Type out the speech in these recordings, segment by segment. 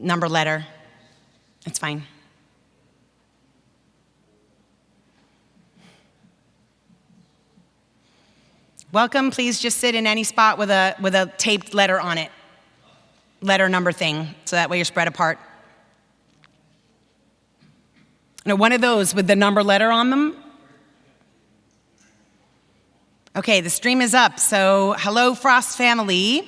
number, letter. It's fine. Welcome, please just sit in any spot with a taped letter on it. Letter number thing, so that way you're spread apart. Now, one of those with the number letter on them. Okay, the stream is up, so hello, Frost family.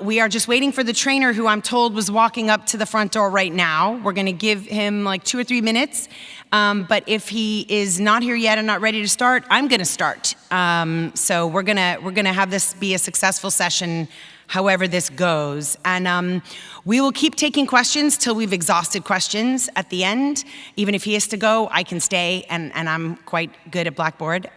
We are just waiting for the trainer who I'm told was walking up to the front door right now. We're gonna give him like 2 or 3 minutes, but if he is not here yet and not ready to start, I'm gonna start. So we're gonna have this be a successful session however this goes. And we will keep taking questions till we've exhausted questions at the end. Even if he has to go, I can stay, and I'm quite good at Blackboard.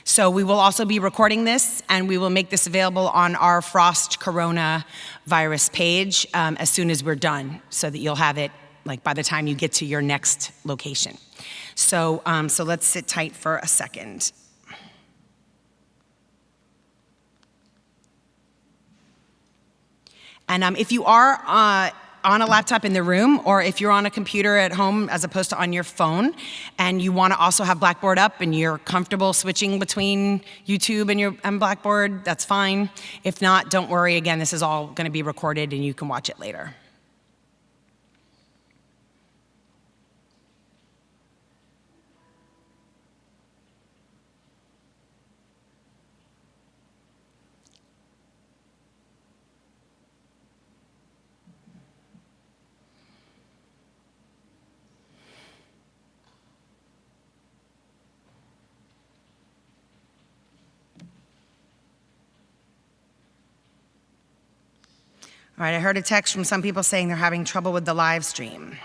So we will also be recording this, and we will make this available on our Frost coronavirus page as soon as we're done, so that you'll have it like by the time you get to your next location. So, so let's sit tight for a second. And if you are on a laptop in the room, or if you're on a computer at home as opposed to on your phone, and you want to also have Blackboard up and you're comfortable switching between YouTube and Blackboard, that's fine. If not, don't worry. Again, this is all going to be recorded and you can watch it later. All right, I heard a text from some people saying they're having trouble with the live stream.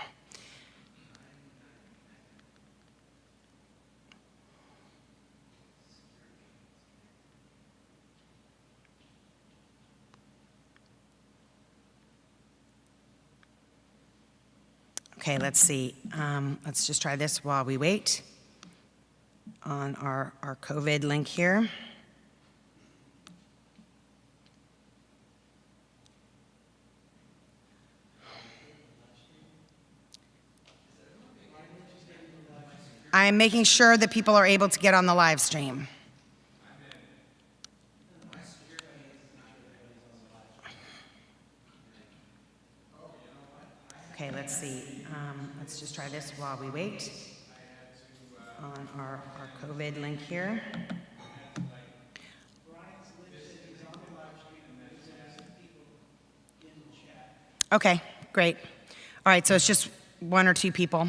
Okay, let's see. Let's just try this while we wait on our COVID link here. I'm making sure that people are able to get on the live stream. Okay, let's see. Let's just try this while we wait on our COVID link here. Okay, great. All right, so it's just 1 or 2 people.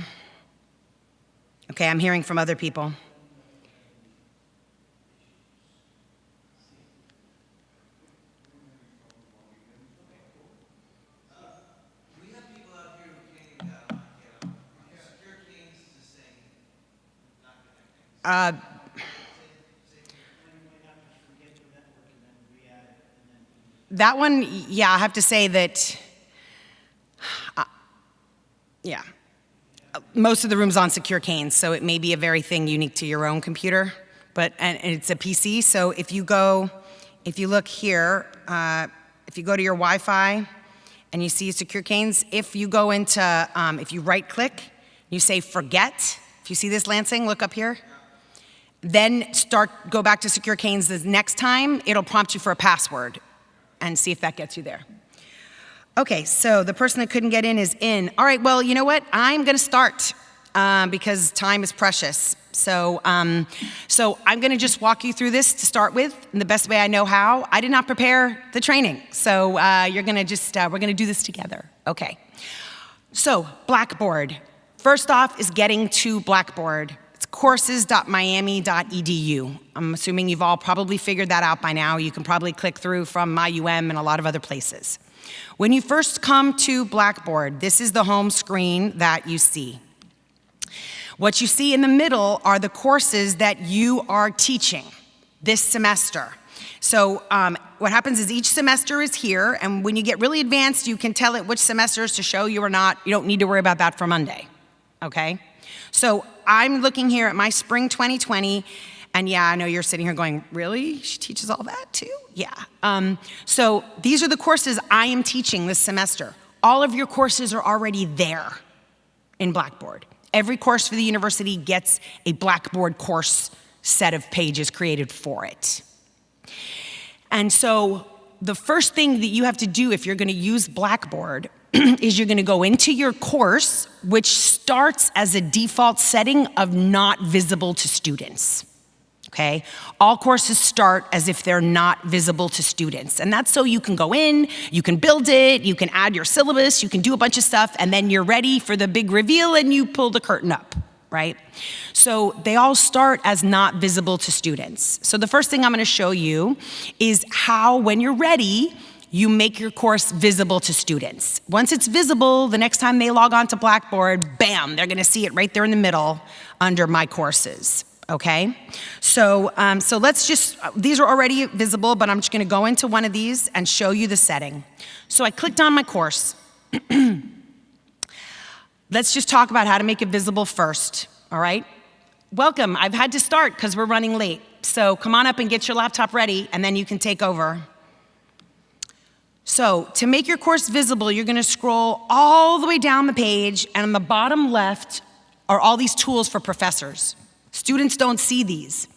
Okay, I'm hearing from other people. We have people out here who can't even get on. Secure keys to saying not connecting. That one, yeah, I have to say that, yeah. Most of the room's on secure canes, so it may be a very thing unique to your own computer, and it's a PC. So if you look here, if you go to your Wi-Fi and you see secure canes, if you go into, if you right-click, you say forget. If you see this, Lansing, look up here. Then go back to secure canes the next time. It'll prompt you for a password, and see if that gets you there. Okay, so the person that couldn't get in is in. All right, well, you know what? I'm gonna start because time is precious. So I'm gonna just walk you through this to start with in the best way I know how. I did not prepare the training, so you're gonna just, we're gonna do this together. Okay, so Blackboard. First off is getting to Blackboard. It's courses.miami.edu. I'm assuming you've all probably figured that out by now. You can probably click through from MyUM and a lot of other places. When you first come to Blackboard, this is the home screen that you see. What you see in the middle are the courses that you are teaching this semester. So what happens is each semester is here, and when you get really advanced, you can tell it which semesters to show you or not. You don't need to worry about that for Monday, okay? So I'm looking here at my spring 2020, and yeah, I know you're sitting here going, really? She teaches all that too? Yeah. So these are the courses I am teaching this semester. all of your courses are already there in Blackboard. Every course for the university gets a Blackboard course set of pages created for it. And so the first thing that you have to do if you're going to use Blackboard is you're going to go into your course, which starts as a default setting of not visible to students. Okay? All courses start as if they're not visible to students. And that's so you can go in, you can build it, you can add your syllabus, you can do a bunch of stuff, and then you're ready for the big reveal and you pull the curtain up, right? So they all start as not visible to students. So the first thing I'm gonna show you is how, when you're ready, you make your course visible to students. Once it's visible, the next time they log on to Blackboard, bam, they're gonna see it right there in the middle under My Courses. Okay, so let's just, these are already visible, but I'm just gonna go into one of these and show you the setting. So I clicked on my course. Let's just talk about how to make it visible first, all right? Welcome, I've had to start because we're running late. So come on up and get your laptop ready and then you can take over. So to make your course visible, you're gonna scroll all the way down the page, and on the bottom left are all these tools for professors. Students don't see these.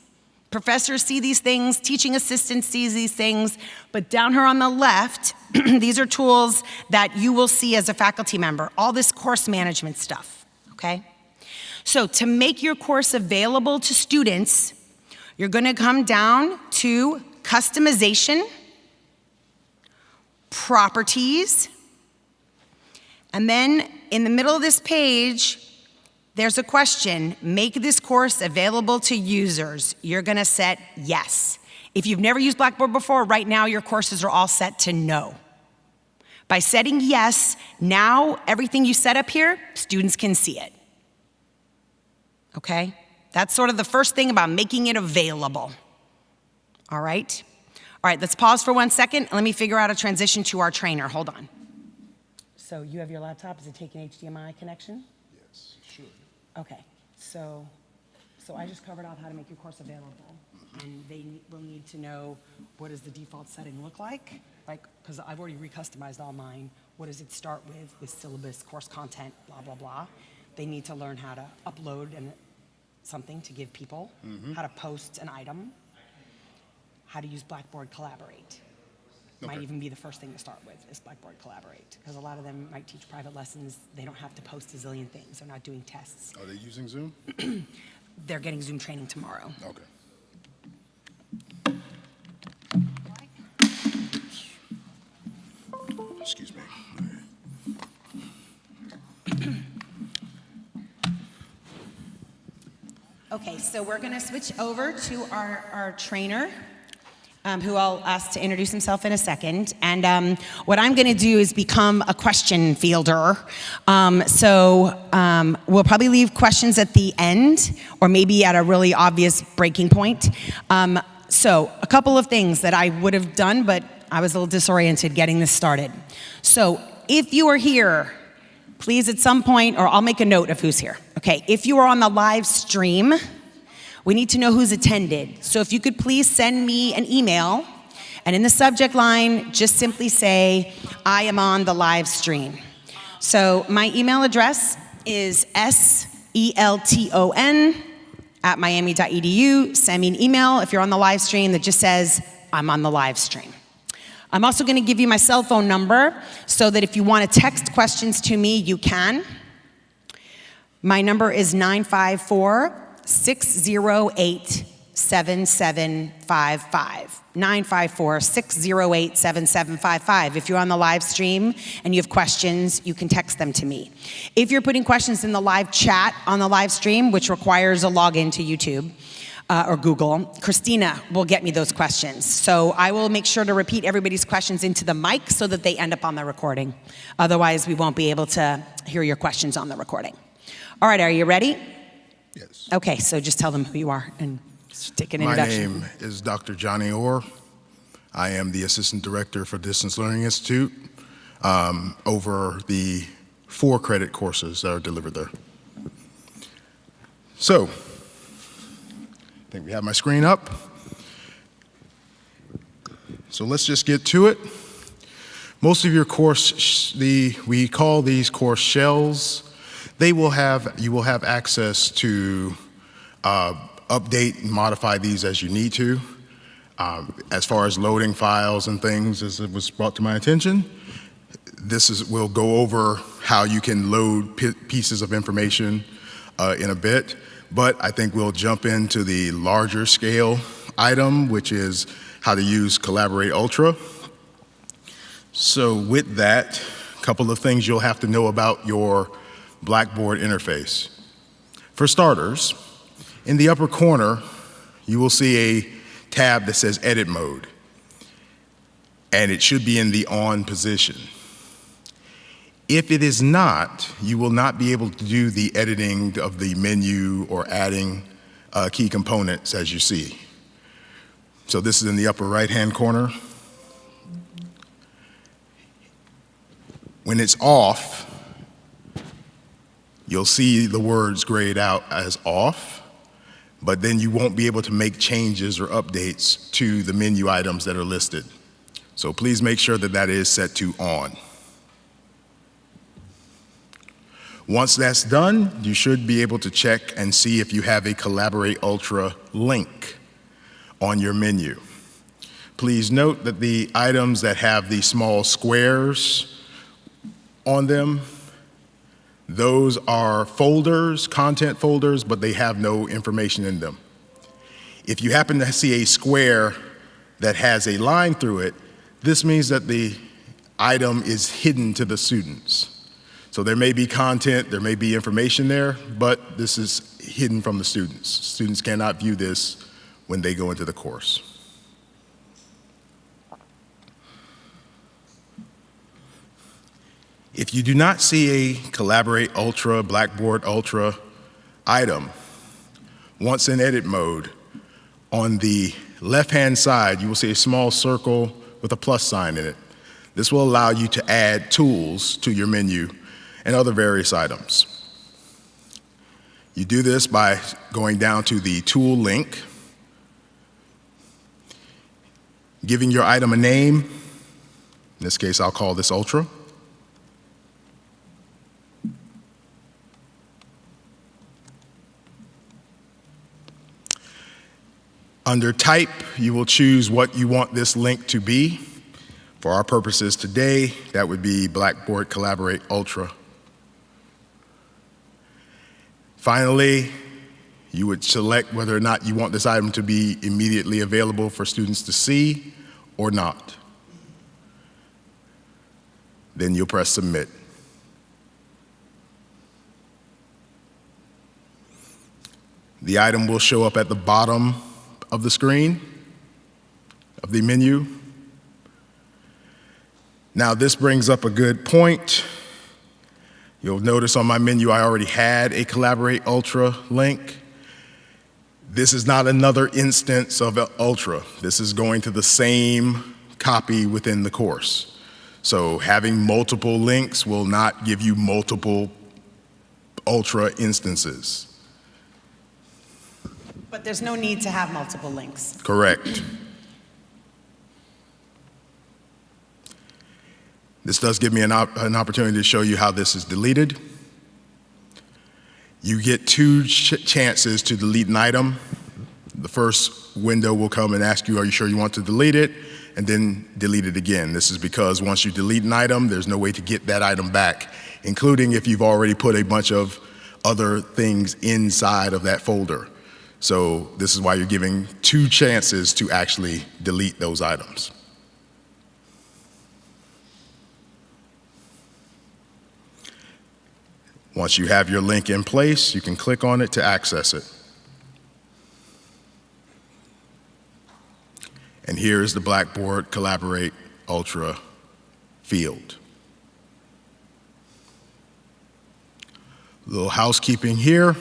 Professors see these things, teaching assistants see these things, but down here on the left, these are tools that you will see as a faculty member, all this course management stuff, okay? So to make your course available to students, you're gonna come down to customization, properties, and then in the middle of this page, there's a question, make this course available to users. You're gonna set yes. If you've never used Blackboard before, right now your courses are all set to no. By setting yes, now everything you set up here, students can see it. Okay? That's sort of the first thing about making it available. All right? All right, let's pause for 1 second and let me figure out a transition to our trainer. Hold on. So you have your laptop, is it taking HDMI connection? Okay, so I just covered off how to make your course available, and they will need to know what does the default setting look like, because I've already recustomized all mine. What does it start with syllabus, course content, blah, blah, blah. They need to learn how to upload something to give people, how to post an item, how to use Blackboard Collaborate. Okay. Might even be the first thing to start with is Blackboard Collaborate, because a lot of them might teach private lessons. They don't have to post a zillion things. They're not doing tests. Are they using Zoom? They're getting Zoom training tomorrow. Okay. Excuse me. Okay, so we're gonna switch over to our trainer, who I'll ask to introduce himself in a second. And what I'm gonna do is become a question fielder. We'll probably leave questions at the end, or maybe at a really obvious breaking point. So a couple of things that I would have done, but I was a little disoriented getting this started. So if you are here, please at some point, or I'll make a note of who's here. Okay, if you are on the live stream, we need to know who's attended. So if you could please send me an email, and in the subject line, just simply say, I am on the live stream. So my email address is selton@miami.edu. Send me an email if you're on the live stream that just says, I'm on the live stream. I'm also gonna give you my cell phone number so that if you wanna text questions to me, you can. My number is 954-608-7755. 954-608-7755. If you're on the live stream and you have questions, you can text them to me. If you're putting questions in the live chat on the live stream, which requires a login to YouTube or Google, Christina will get me those questions. So I will make sure to repeat everybody's questions into the mic so that they end up on the recording. Otherwise, we won't be able to hear your questions on the recording. All right, are you ready? Yes. Okay, so just tell them who you are and take an introduction. My name is Dr. Johnny Orr. I am the Assistant Director for Distance Learning Institute, over the 4 credit courses that are delivered there. So, I think we have my screen up. So let's just get to it. Most of your course, we call these course shells. You will have access to update and modify these as you need to. As far as loading files and things, as it was brought to my attention, we'll go over how you can load pieces of information in a bit, but I think we'll jump into the larger scale item, which is how to use Collaborate Ultra. So with that, a couple of things you'll have to know about your Blackboard interface. For starters, in the upper corner, you will see a tab that says Edit Mode, and it should be in the on position. If it is not, you will not be able to do the editing of the menu or adding key components as you see. So this is in the upper right-hand corner. When it's off, you'll see the words grayed out as off, but then you won't be able to make changes or updates to the menu items that are listed. So please make sure that that is set to on. Once that's done, you should be able to check and see if you have a Collaborate Ultra link on your menu. Please note that the items that have the small squares on them, those are folders, content folders, but they have no information in them. If you happen to see a square that has a line through it, this means that the item is hidden to the students. So there may be content, there may be information there, but this is hidden from the students. Students cannot view this when they go into the course. If you do not see a Collaborate Ultra, Blackboard Ultra item, once in edit mode, on the left-hand side, you will see a small circle with a plus sign in it. This will allow you to add tools to your menu and other various items. You do this by going down to the tool link, giving your item a name. In this case, I'll call this Ultra. Under Type, you will choose what you want this link to be. For our purposes today, that would be Blackboard Collaborate Ultra. Finally, you would select whether or not you want this item to be immediately available for students to see or not. Then you'll press Submit. The item will show up at the bottom of the screen, of the menu. Now this brings up a good point. You'll notice on my menu I already had a Collaborate Ultra link. This is not another instance of Ultra. This is going to the same copy within the course. So having multiple links will not give you multiple Ultra instances. But there's no need to have multiple links. Correct. This does give me an opportunity to show you how this is deleted. You get two chances to delete an item. The first window will come and ask you, are you sure you want to delete it? And then delete it again. This is because once you delete an item, there's no way to get that item back, including if you've already put a bunch of other things inside of that folder. So this is why you're giving two chances to actually delete those items. Once you have your link in place, you can click on it to access it. And here is the Blackboard Collaborate Ultra field. A little housekeeping here.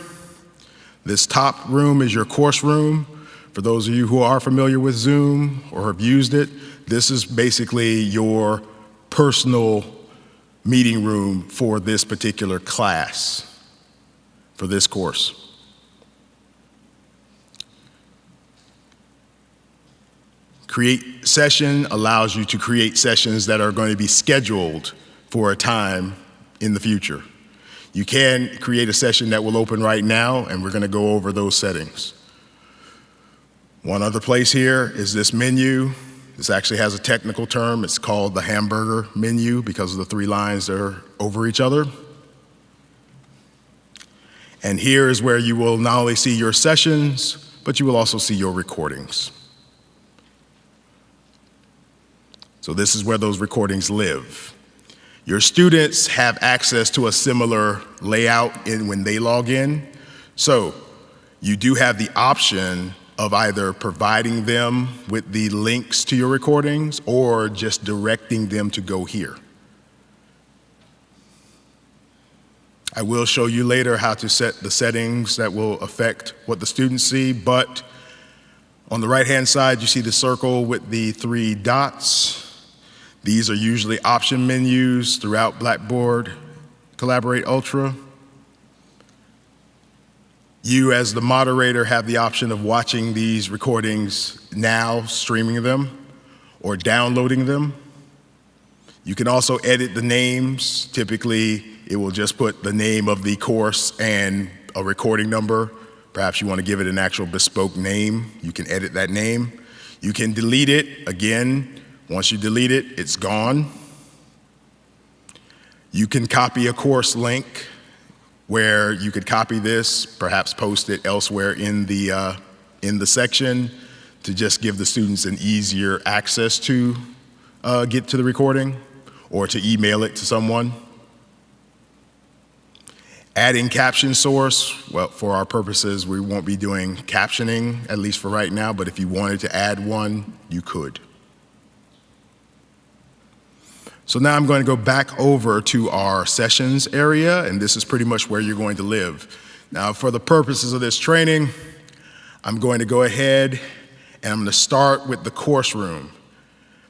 This top room is your course room. For those of you who are familiar with Zoom or have used it, this is basically your personal meeting room for this particular class, for this course. Create session allows you to create sessions that are going to be scheduled for a time in the future. You can create a session that will open right now, and we're going to go over those settings. One other place here is this menu. This actually has a technical term. It's called the hamburger menu because of the 3 lines that are over each other. And here is where you will not only see your sessions, but you will also see your recordings. So this is where those recordings live. Your students have access to a similar layout when they log in. So you do have the option of either providing them with the links to your recordings or just directing them to go here. I will show you later how to set the settings that will affect what the students see, but on the right-hand side, you see the circle with the 3 dots. These are usually option menus throughout Blackboard Collaborate Ultra. You, as the moderator, have the option of watching these recordings now, streaming them, or downloading them. You can also edit the names. Typically, it will just put the name of the course and a recording number. Perhaps you want to give it an actual bespoke name. You can edit that name. You can delete it. Again, once you delete it, it's gone. You can copy a course link where you could copy this, perhaps post it elsewhere in the section to just give the students an easier access to get to the recording, or to email it to someone. Adding caption source, well, for our purposes, we won't be doing captioning, at least for right now, but if you wanted to add one, you could. So now I'm going to go back over to our sessions area, and this is pretty much where you're going to live. Now, for the purposes of this training, I'm going to go ahead and I'm going to start with the course room,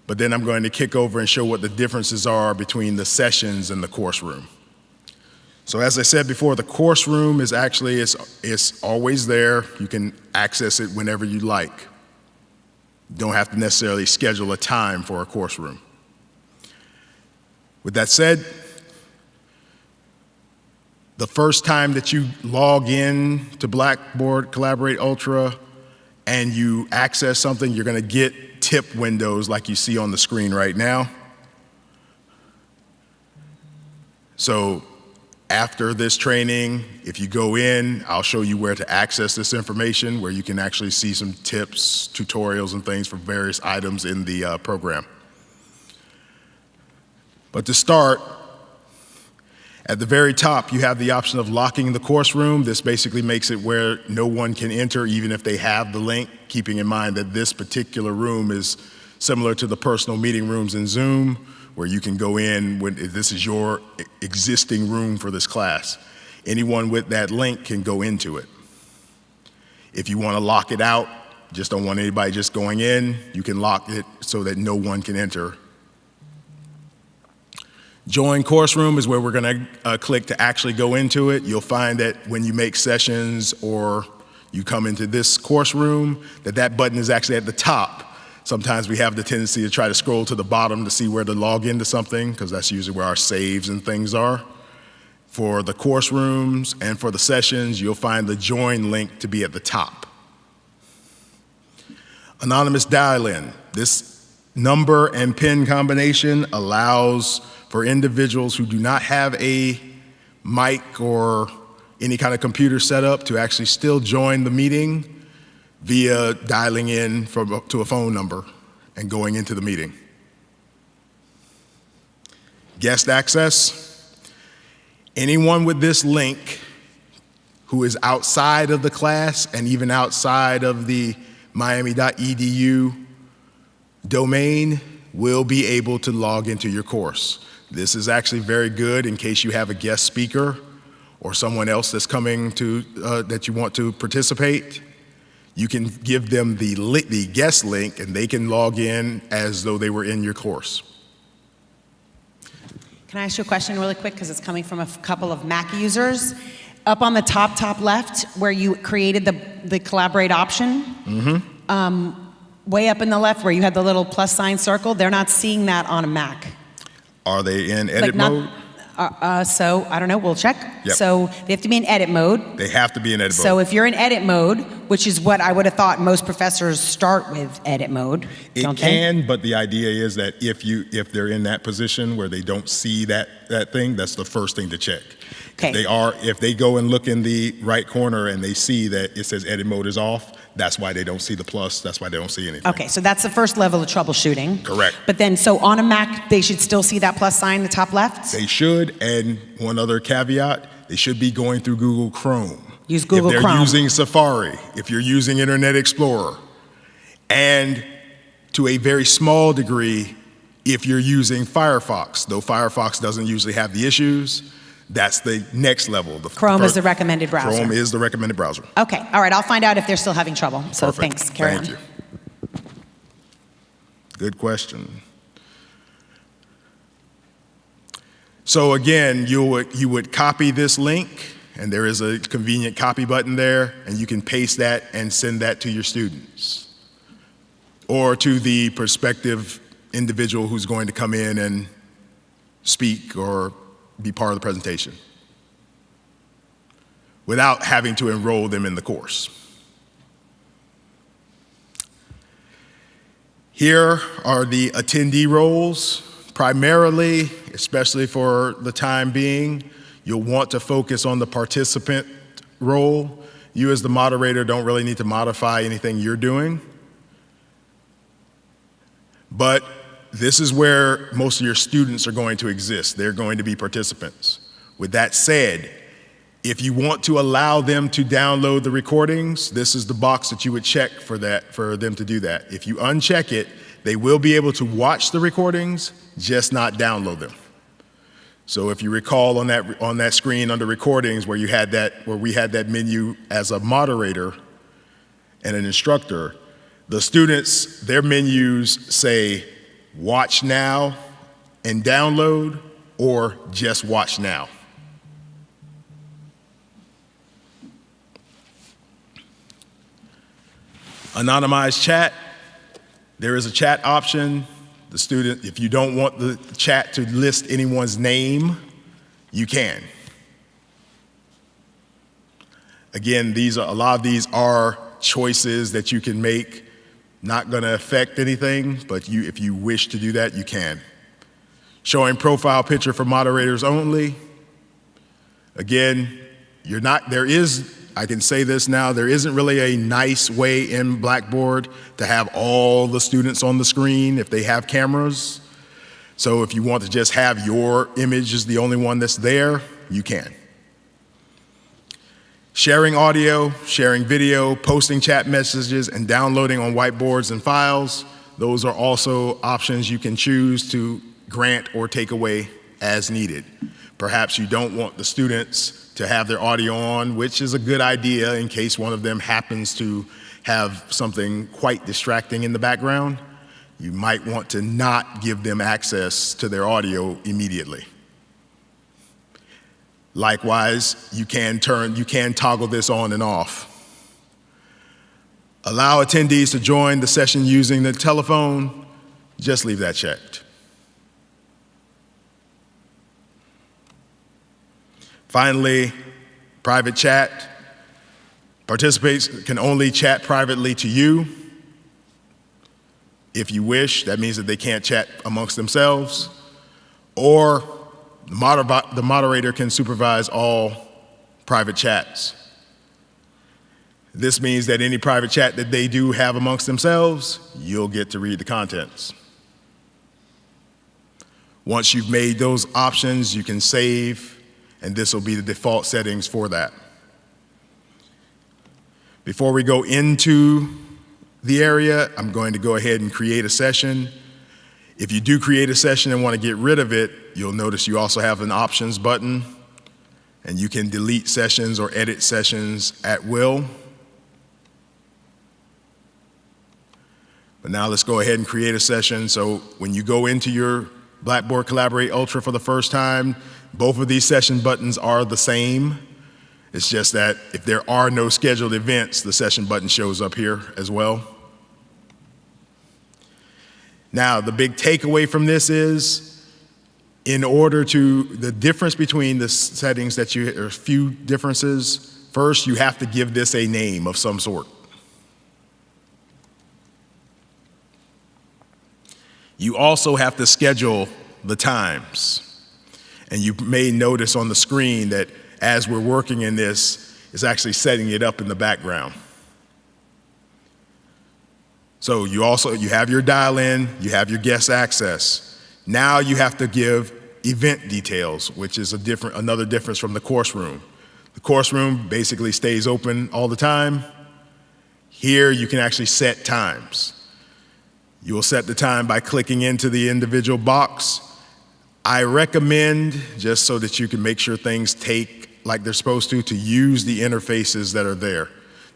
but then I'm going to kick over and show what the differences are between the sessions and the course room. So as I said before, the course room is actually, it's always there. You can access it whenever you like. You don't have to necessarily schedule a time for a course room. With that said, the first time that you log in to Blackboard Collaborate Ultra and you access something, you're going to get tip windows like you see on the screen right now. So after this training, if you go in, I'll show you where to access this information, where you can actually see some tips, tutorials, and things for various items in the program. But to start, at the very top, you have the option of locking the course room. This basically makes it where no one can enter, even if they have the link, keeping in mind that this particular room is similar to the personal meeting rooms in Zoom, where you can go in when this is your existing room for this class. Anyone with that link can go into it. If you want to lock it out, just don't want anybody just going in, you can lock it so that no one can enter. Join course room is where we're going to click to actually go into it. You'll find that when you make sessions or you come into this course room, that button is actually at the top. Sometimes we have the tendency to try to scroll to the bottom to see where to log into something, because that's usually where our saves and things are. For the course rooms and for the sessions, you'll find the join link to be at the top. Anonymous dial-in. This number and PIN combination allows for individuals who do not have a mic or any kind of computer set up to actually still join the meeting via dialing in to a phone number and going into the meeting. Guest access. Anyone with this link who is outside of the class and even outside of the miami.edu domain will be able to log into your course. This is actually very good in case you have a guest speaker or someone else that's coming to that you want to participate. You can give them the guest link and they can log in as though they were in your course. Can I ask you a question really quick, because it's coming from a couple of Mac users? Up on the top left, where you created the collaborate option, way up in the left where you had the little plus sign circle, they're not seeing that on a Mac. Are they in edit mode? So, I don't know, we'll check. Yep. So they have to be in edit mode. They have to be in edit mode. So if you're in edit mode, which is what I would have thought most professors start with edit mode, It can, but the idea is that if they're in that position where they don't see that thing, that's the first thing to check. Okay. If they go and look in the right corner and they see that it says edit mode is off, that's why they don't see the plus, that's why they don't see anything. Okay, so that's the first level of troubleshooting. Correct. But then, so on a Mac, they should still see that plus sign in the top left? They should, and one other caveat, they should be going through Google Chrome. Use Google If they're Chrome. using Safari, if you're using Internet Explorer, and to a very small degree, if you're using Firefox, though Firefox doesn't usually have the issues, that's the next level. Chrome is the recommended browser. Chrome is the recommended browser. Okay, all right, I'll find out if they're still having trouble. So Perfect. thanks, carry on. Thank you. Good question. So again, you would copy this link, and there is a convenient copy button there, and you can paste that and send that to your students or to the prospective individual who's going to come in and speak or be part of the presentation without having to enroll them in the course. Here are the attendee roles. Primarily, especially for the time being, you'll want to focus on the participant role. You as the moderator don't really need to modify anything you're doing. But this is where most of your students are going to exist. They're going to be participants. With that said, if you want to allow them to download the recordings, this is the box that you would check for them to do that. If you uncheck it, they will be able to watch the recordings, just not download them. So if you recall on that screen under recordings where we had that menu as a moderator and an instructor, the students, their menus say watch now and download or just watch now. Anonymized chat, there is a chat option. The student, if you don't want the chat to list anyone's name, you can. Again, a lot of these are choices that you can make, not gonna affect anything, but if you wish to do that, you can. Showing profile picture for moderators only. Again, I can say this now, there isn't really a nice way in Blackboard to have all the students on the screen if they have cameras. So if you want to just have your image as the only one that's there, you can. Sharing audio, sharing video, posting chat messages, and downloading on whiteboards and files, those are also options you can choose to grant or take away as needed. Perhaps you don't want the students to have their audio on, which is a good idea in case one of them happens to have something quite distracting in the background. You might want to not give them access to their audio immediately. Likewise, you can toggle this on and off. Allow attendees to join the session using the telephone. Just leave that checked. Finally, private chat. Participants can only chat privately to you. If you wish, that means that they can't chat amongst themselves. Or the moderator can supervise all private chats. This means that any private chat that they do have amongst themselves, you'll get to read the contents. Once you've made those options, you can save, and this will be the default settings for that. Before we go into the area, I'm going to go ahead and create a session. If you do create a session and want to get rid of it, you'll notice you also have an options button, and you can delete sessions or edit sessions at will. But now let's go ahead and create a session. So when you go into your Blackboard Collaborate Ultra for the first time, both of these session buttons are the same. It's just that if there are no scheduled events, the session button shows up here as well. Now, the big takeaway from this is, the difference between the settings there are a few differences. First, you have to give this a name of some sort. You also have to schedule the times. And you may notice on the screen that as we're working in this, it's actually setting it up in the background. So you have your dial-in, you have your guest access. Now you have to give event details, which is another difference from the course room. The course room basically stays open all the time. Here you can actually set times. You will set the time by clicking into the individual box. I recommend, just so that you can make sure things take like they're supposed to use the interfaces that are there.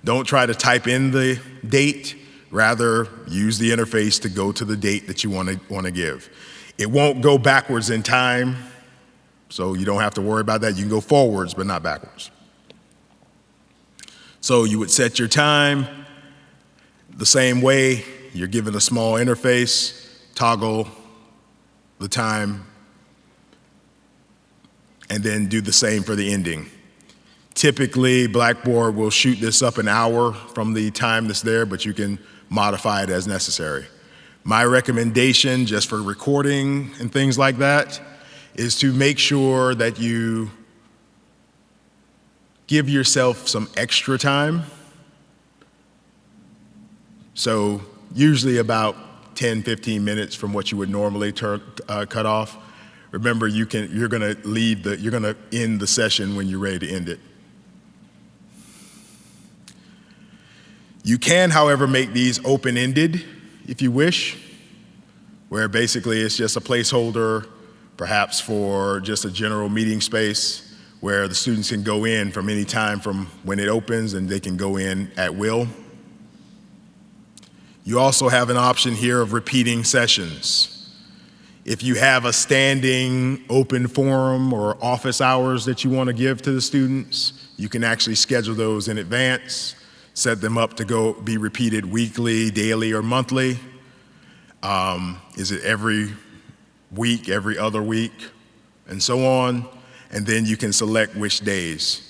Don't try to type in the date, rather use the interface to go to the date that you want to give. It won't go backwards in time, so you don't have to worry about that. You can go forwards, but not backwards. So you would set your time the same way. You're given a small interface, toggle the time, and then do the same for the ending. Typically, Blackboard will shoot this up an hour from the time that's there, but you can modify it as necessary. My recommendation, just for recording and things like that, is to make sure that you give yourself some extra time. So usually about 10, 15 minutes from what you would normally cut off. Remember, you're going to end the session when you're ready to end it. You can, however, make these open-ended if you wish, where basically it's just a placeholder, perhaps for just a general meeting space where the students can go in from any time from when it opens, and they can go in at will. You also have an option here of repeating sessions. If you have a standing open forum or office hours that you want to give to the students, you can actually schedule those in advance, set them up to be repeated weekly, daily, or monthly. Is it every week, every other week, and so on? And then you can select which days.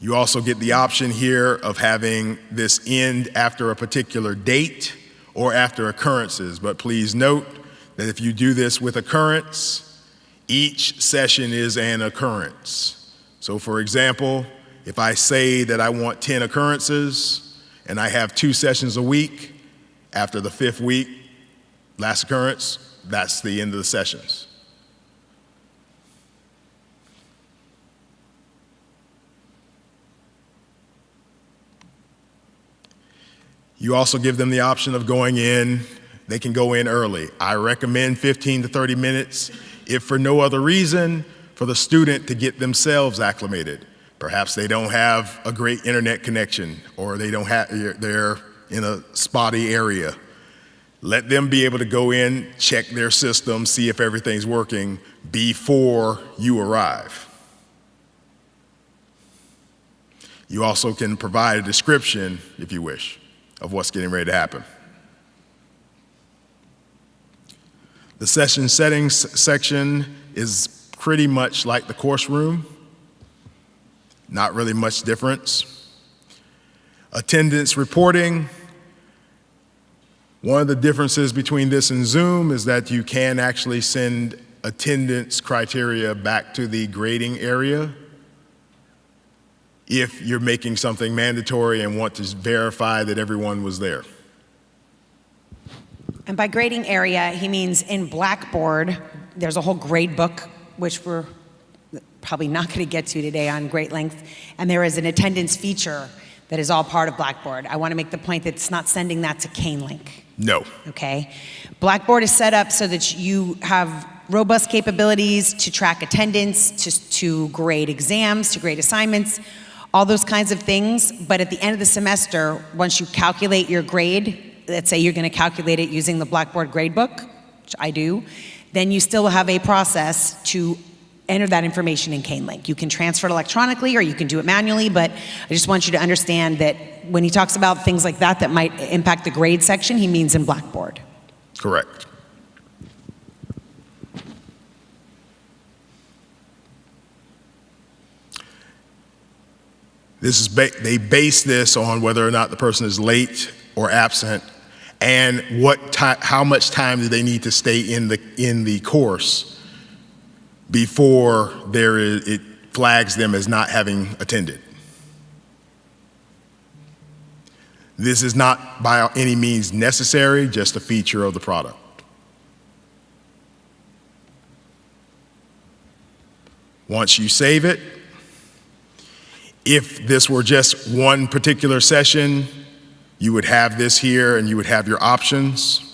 You also get the option here of having this end after a particular date or after occurrences, but please note that if you do this with occurrence, each session is an occurrence. So for example, if I say that I want 10 occurrences and I have 2 sessions a week, after the 5th week, last occurrence, that's the end of the sessions. You also give them the option of going in. They can go in early. I recommend 15 to 30 minutes, if for no other reason, for the student to get themselves acclimated. Perhaps they don't have a great internet connection, or they're in a spotty area. Let them be able to go in, check their system, see if everything's working before you arrive. You also can provide a description, if you wish, of what's getting ready to happen. The session settings section is pretty much like the course room. Not really much difference. Attendance reporting. One of the differences between this and Zoom is that you can actually send attendance criteria back to the grading area if you're making something mandatory and want to verify that everyone was there. And by grading area, he means in Blackboard, there's a whole grade book, which we're probably not going to get to today on great length, and there is an attendance feature that is all part of Blackboard. I want to make the point that it's not sending that to Canelink. No. Okay? Blackboard is set up so that you have robust capabilities to track attendance, to grade exams, to grade assignments, all those kinds of things. But at the end of the semester, once you calculate your grade, let's say you're going to calculate it using the Blackboard gradebook, which I do, then you still have a process to enter that information in Canelink. You can transfer it electronically or you can do it manually, but I just want you to understand that when he talks about things like that that might impact the grade section, he means in Blackboard. Correct. This is they base this on whether or not the person is late or absent, and how much time do they need to stay in the course before it flags them as not having attended. This is not by any means necessary, just a feature of the product. Once you save it, if this were just one particular session, you would have this here and you would have your options.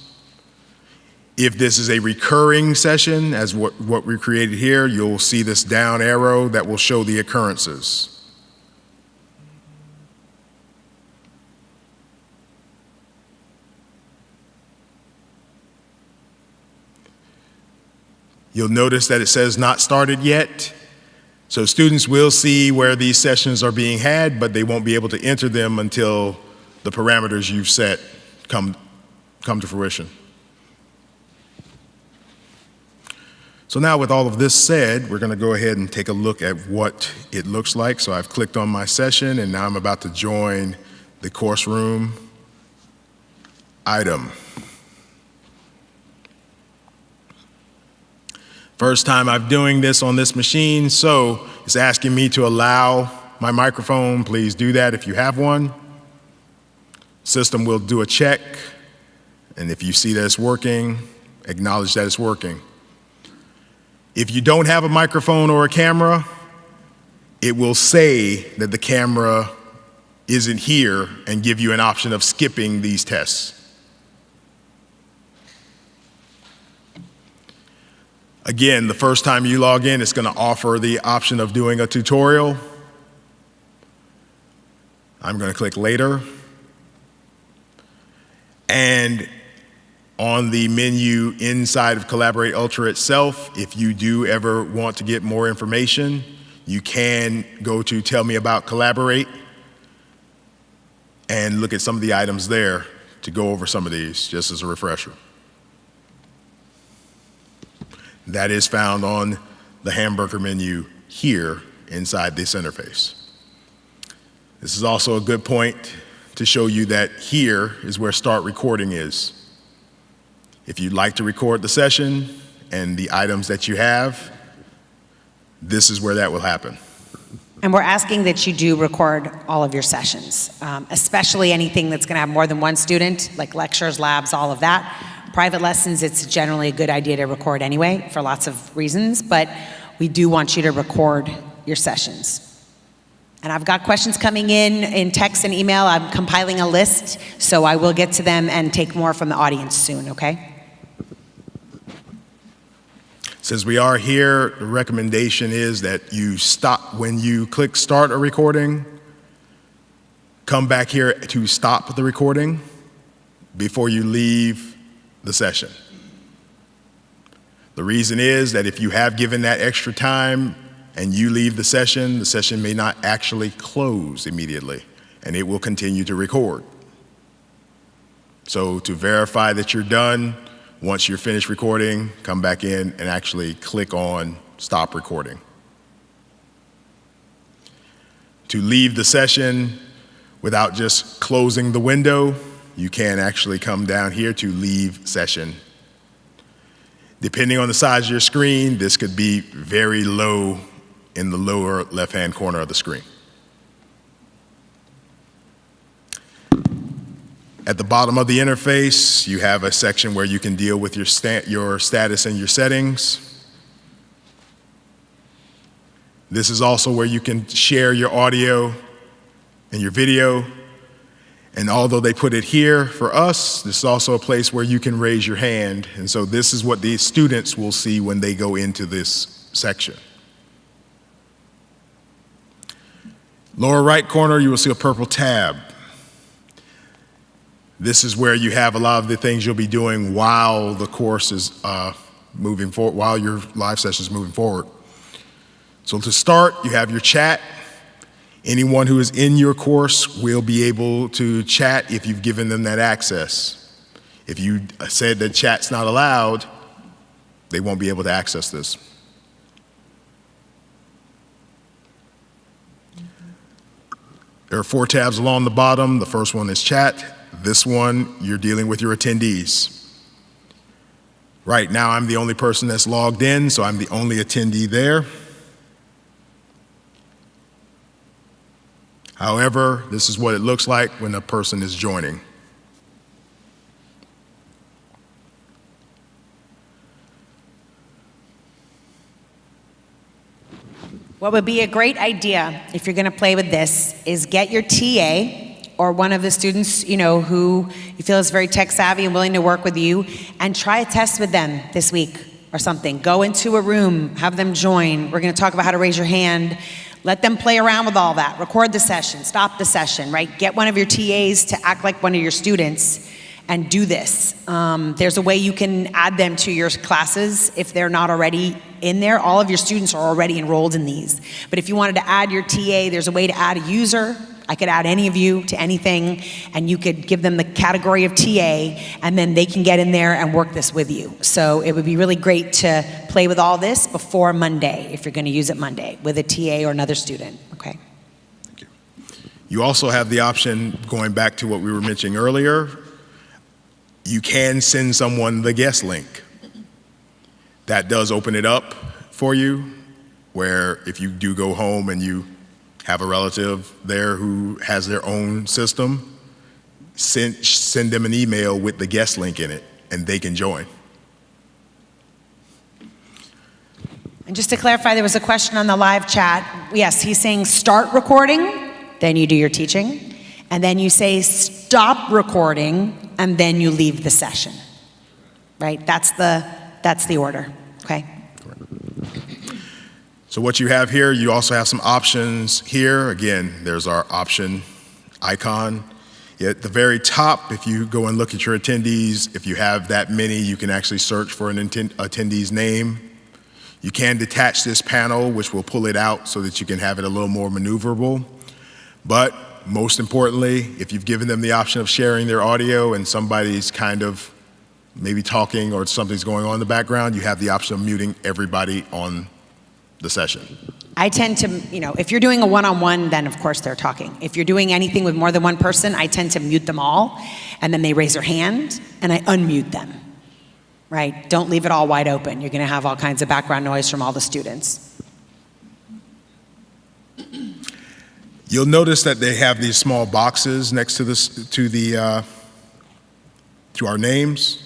If this is a recurring session, as what we created here, you'll see this down arrow that will show the occurrences. You'll notice that it says not started yet. So students will see where these sessions are being had, but they won't be able to enter them until the parameters you've set come to fruition. So now with all of this said, we're going to go ahead and take a look at what it looks like. So I've clicked on my session, and now I'm about to join the course room item. First time I'm doing this on this machine, so it's asking me to allow my microphone. Please do that if you have one. System will do a check, and if you see that it's working, acknowledge that it's working. If you don't have a microphone or a camera, it will say that the camera isn't here and give you an option of skipping these tests. Again, the first time you log in, it's going to offer the option of doing a tutorial. I'm going to click later. And on the menu inside of Collaborate Ultra itself, if you do ever want to get more information, you can go to Tell Me About Collaborate and look at some of the items there to go over some of these, just as a refresher. That is found on the hamburger menu here inside this interface. This is also a good point to show you that here is where Start Recording is. If you'd like to record the session and the items that you have, this is where that will happen. And we're asking that you do record all of your sessions, especially anything that's going to have more than one student, like lectures, labs, all of that. Private lessons, it's generally a good idea to record anyway for lots of reasons, but we do want you to record your sessions. And I've got questions coming in text and email. I'm compiling a list, so I will get to them and take more from the audience soon, okay? Since we are here, the recommendation is that you stop when you click start a recording, come back here to stop the recording before you leave the session. The reason is that if you have given that extra time and you leave the session may not actually close immediately, and it will continue to record. So to verify that you're done, once you're finished recording, come back in and actually click on stop recording. To leave the session without just closing the window, you can actually come down here to leave session. Depending on the size of your screen, this could be very low in the lower left-hand corner of the screen. At the bottom of the interface, you have a section where you can deal with your status and your settings. This is also where you can share your audio and your video. And although they put it here for us, this is also a place where you can raise your hand. And so this is what the students will see when they go into this section. Lower right corner, you will see a purple tab. This is where you have a lot of the things you'll be doing while the course is moving forward, while your live session is moving forward. So to start, you have your chat. Anyone who is in your course will be able to chat if you've given them that access. If you said that chat's not allowed, they won't be able to access this. There are 4 tabs along the bottom. The first one is chat. This one, you're dealing with your attendees. Right now, I'm the only person that's logged in, so I'm the only attendee there. However, this is what it looks like when a person is joining. What would be a great idea if you're going to play with this is get your TA or one of the students, you know, who you feel is very tech savvy and willing to work with you, and try a test with them this week or something. Go into a room, have them join. We're going to talk about how to raise your hand. Let them play around with all that. Record the session, stop the session, right? Get one of your TAs to act like one of your students and do this. There's a way you can add them to your classes if they're not already in there. All of your students are already enrolled in these. But if you wanted to add your TA, there's a way to add a user. I could add any of you to anything, and you could give them the category of TA, and then they can get in there and work this with you. So it would be really great to play with all this before Monday, if you're going to use it Monday, with a TA or another student, okay? Thank you. You also have the option, going back to what we were mentioning earlier, you can send someone the guest link. That does open it up for you, where if you do go home and you have a relative there who has their own system, send them an email with the guest link in it, and they can join. And just to clarify, there was a question on the live chat. Yes, he's saying start recording, then you do your teaching, and then you say stop recording, and then you leave the session, right? That's the order, okay? So what you have here, you also have some options here. Again, there's our option icon. At the very top, if you go and look at your attendees, if you have that many, you can actually search for an attendee's name. You can detach this panel, which will pull it out so that you can have it a little more maneuverable. But most importantly, if you've given them the option of sharing their audio and somebody's kind of maybe talking or something's going on in the background, you have the option of muting everybody on the session. I tend to, you know, if you're doing a one-on-one, then of course they're talking. If you're doing anything with more than one person, I tend to mute them all, and then they raise their hand, and I unmute them, right? Don't leave it all wide open. You're gonna have all kinds of background noise from all the students. You'll notice that they have these small boxes next to this, to our names.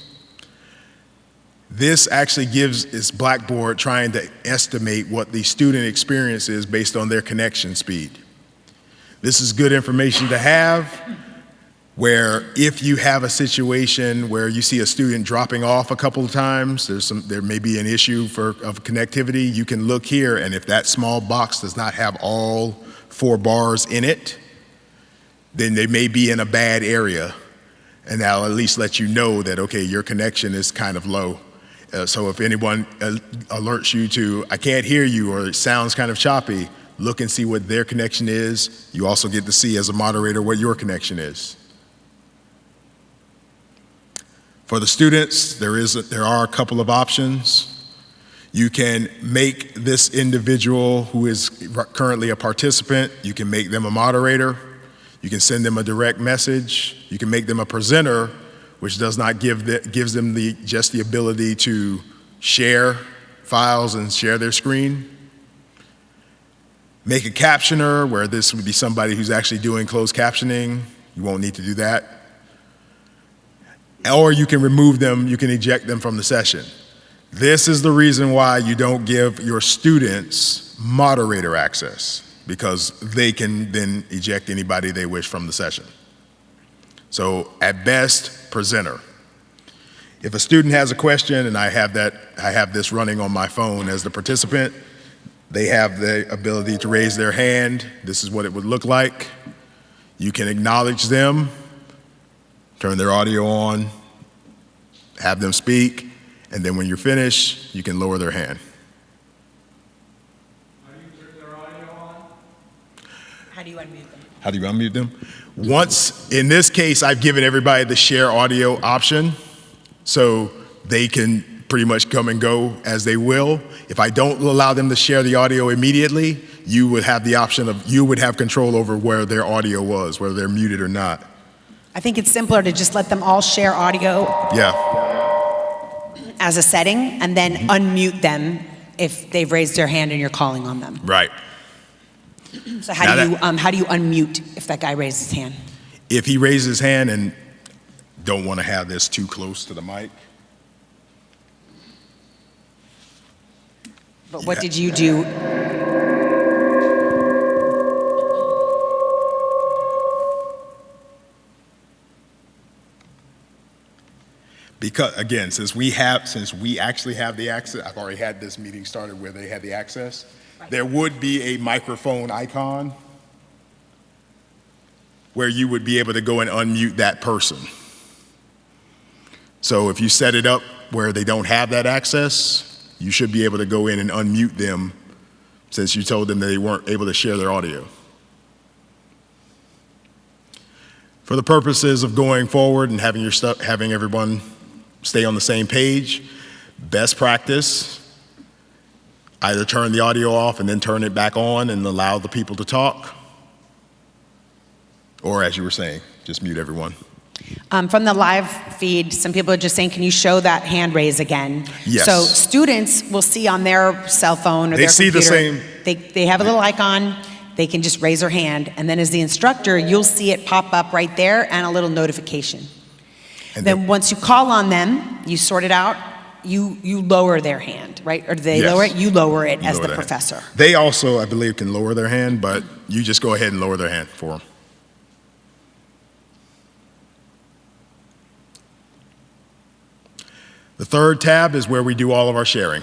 This actually is Blackboard trying to estimate what the student experience is based on their connection speed. This is good information to have, where if you have a situation where you see a student dropping off a couple of times, there may be an issue of connectivity, you can look here, and if that small box does not have all 4 bars in it, then they may be in a bad area, and that'll at least let you know that, okay, your connection is kind of low. So if anyone alerts you to, I can't hear you, or it sounds kind of choppy, look and see what their connection is. You also get to see as a moderator what your connection is. For the students, there are a couple of options. You can make this individual who is currently a participant, you can make them a moderator. You can send them a direct message. You can make them a presenter, which does not gives them just the ability to share files and share their screen. Make a captioner, where this would be somebody who's actually doing closed captioning. You won't need to do that. Or you can remove them, you can eject them from the session. This is the reason why you don't give your students moderator access, because they can then eject anybody they wish from the session. So at best, presenter. If a student has a question, and I have this running on my phone as the participant, they have the ability to raise their hand. This is what it would look like. You can acknowledge them, turn their audio on, have them speak, and then when you're finished, you can lower their hand. How do you turn their audio on? How do you unmute them? How do you unmute them? Once, in this case, I've given everybody the share audio option. So they can pretty much come and go as they will. If I don't allow them to share the audio immediately, you would have the option of, you would have control over where their audio was, whether they're muted or not. I think it's simpler to just let them all share audio Yeah, as a setting and then unmute them if they've raised their hand and you're calling on them. right. So Now how do you unmute if that guy raises his hand? If he raises his hand and don't want to have this too close to the mic, But what did you do? because again, since we actually have the access, I've already had this meeting started where they had the access. There would be a microphone icon where you would be able to go and unmute that person. So if you set it up where they don't have that access, you should be able to go in and unmute them since you told them that they weren't able to share their audio. For the purposes of going forward and having everyone stay on the same page, best practice, either turn the audio off and then turn it back on and allow the people to talk, or as you were saying, just mute everyone. From the live feed, some people are just saying, can you show that hand raise again? Yes. So students will see on their cell phone or They their see the computer, same- they have a little icon, they can just raise their hand, and then as the instructor, you'll see it pop up right there and a little notification. And Then once you call on them, you sort it out, you lower their hand, right? Or do they Yes. lower it? You lower it You as lower the their hand. professor. They also, I believe, can lower their hand, but you just go ahead and lower their hand for them. The third tab is where we do all of our sharing.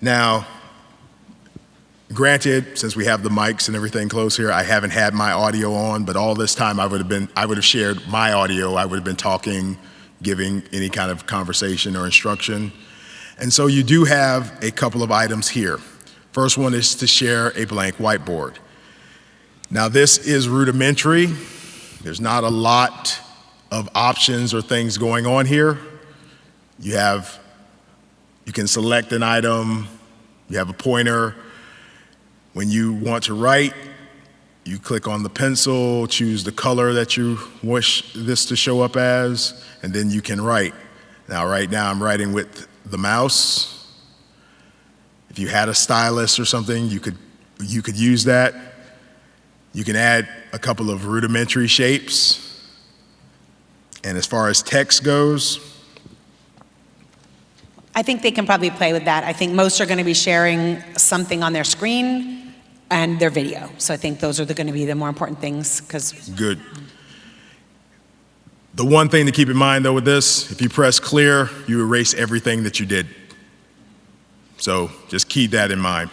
Now, granted, since we have the mics and everything close here, I haven't had my audio on, but all this time I would have shared my audio. I would have been talking, giving any kind of conversation or instruction. And so you do have a couple of items here. First one is to share a blank whiteboard. Now this is rudimentary. There's not a lot of options or things going on here. You can select an item, you have a pointer. When you want to write, you click on the pencil, choose the color that you wish this to show up as, and then you can write. Now, right now I'm writing with the mouse. If you had a stylus or something, you could use that. You can add a couple of rudimentary shapes. And as far as text goes, I think they can probably play with that. I think most are going to be sharing something on their screen and their video. So I think those are going to be the more important things because good. The one thing to keep in mind though with this, if you press clear, you erase everything that you did. So just keep that in mind.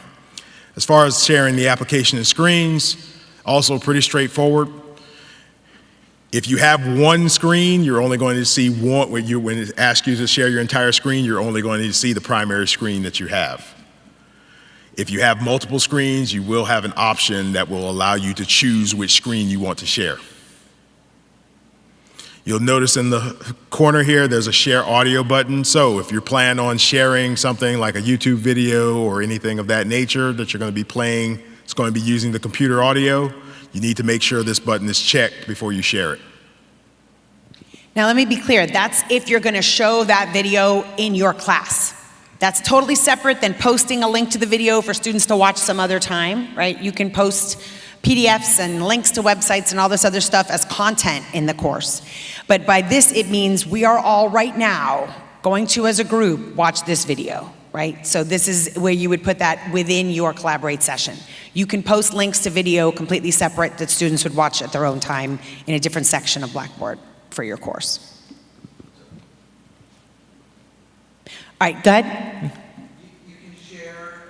As far as sharing the application and screens, also pretty straightforward. If you have one screen, you're only going to see one. When it asks you to share your entire screen, you're only going to see the primary screen that you have. If you have multiple screens, you will have an option that will allow you to choose which screen you want to share. You'll notice in the corner here, there's a share audio button. So if you're planning on sharing something like a YouTube video or anything of that nature that you're going to be playing, it's going to be using the computer audio, you need to make sure this button is checked before you share it. Now let me be clear, that's if you're going to show that video in your class. That's totally separate than posting a link to the video for students to watch some other time, right? You can post PDFs and links to websites and all this other stuff as content in the course. But by this, it means we are all right now going to, as a group, watch this video, right? So this is where you would put that within your Collaborate session. You can post links to video completely separate that students would watch at their own time in a different section of Blackboard for your course. All right, go ahead. You can share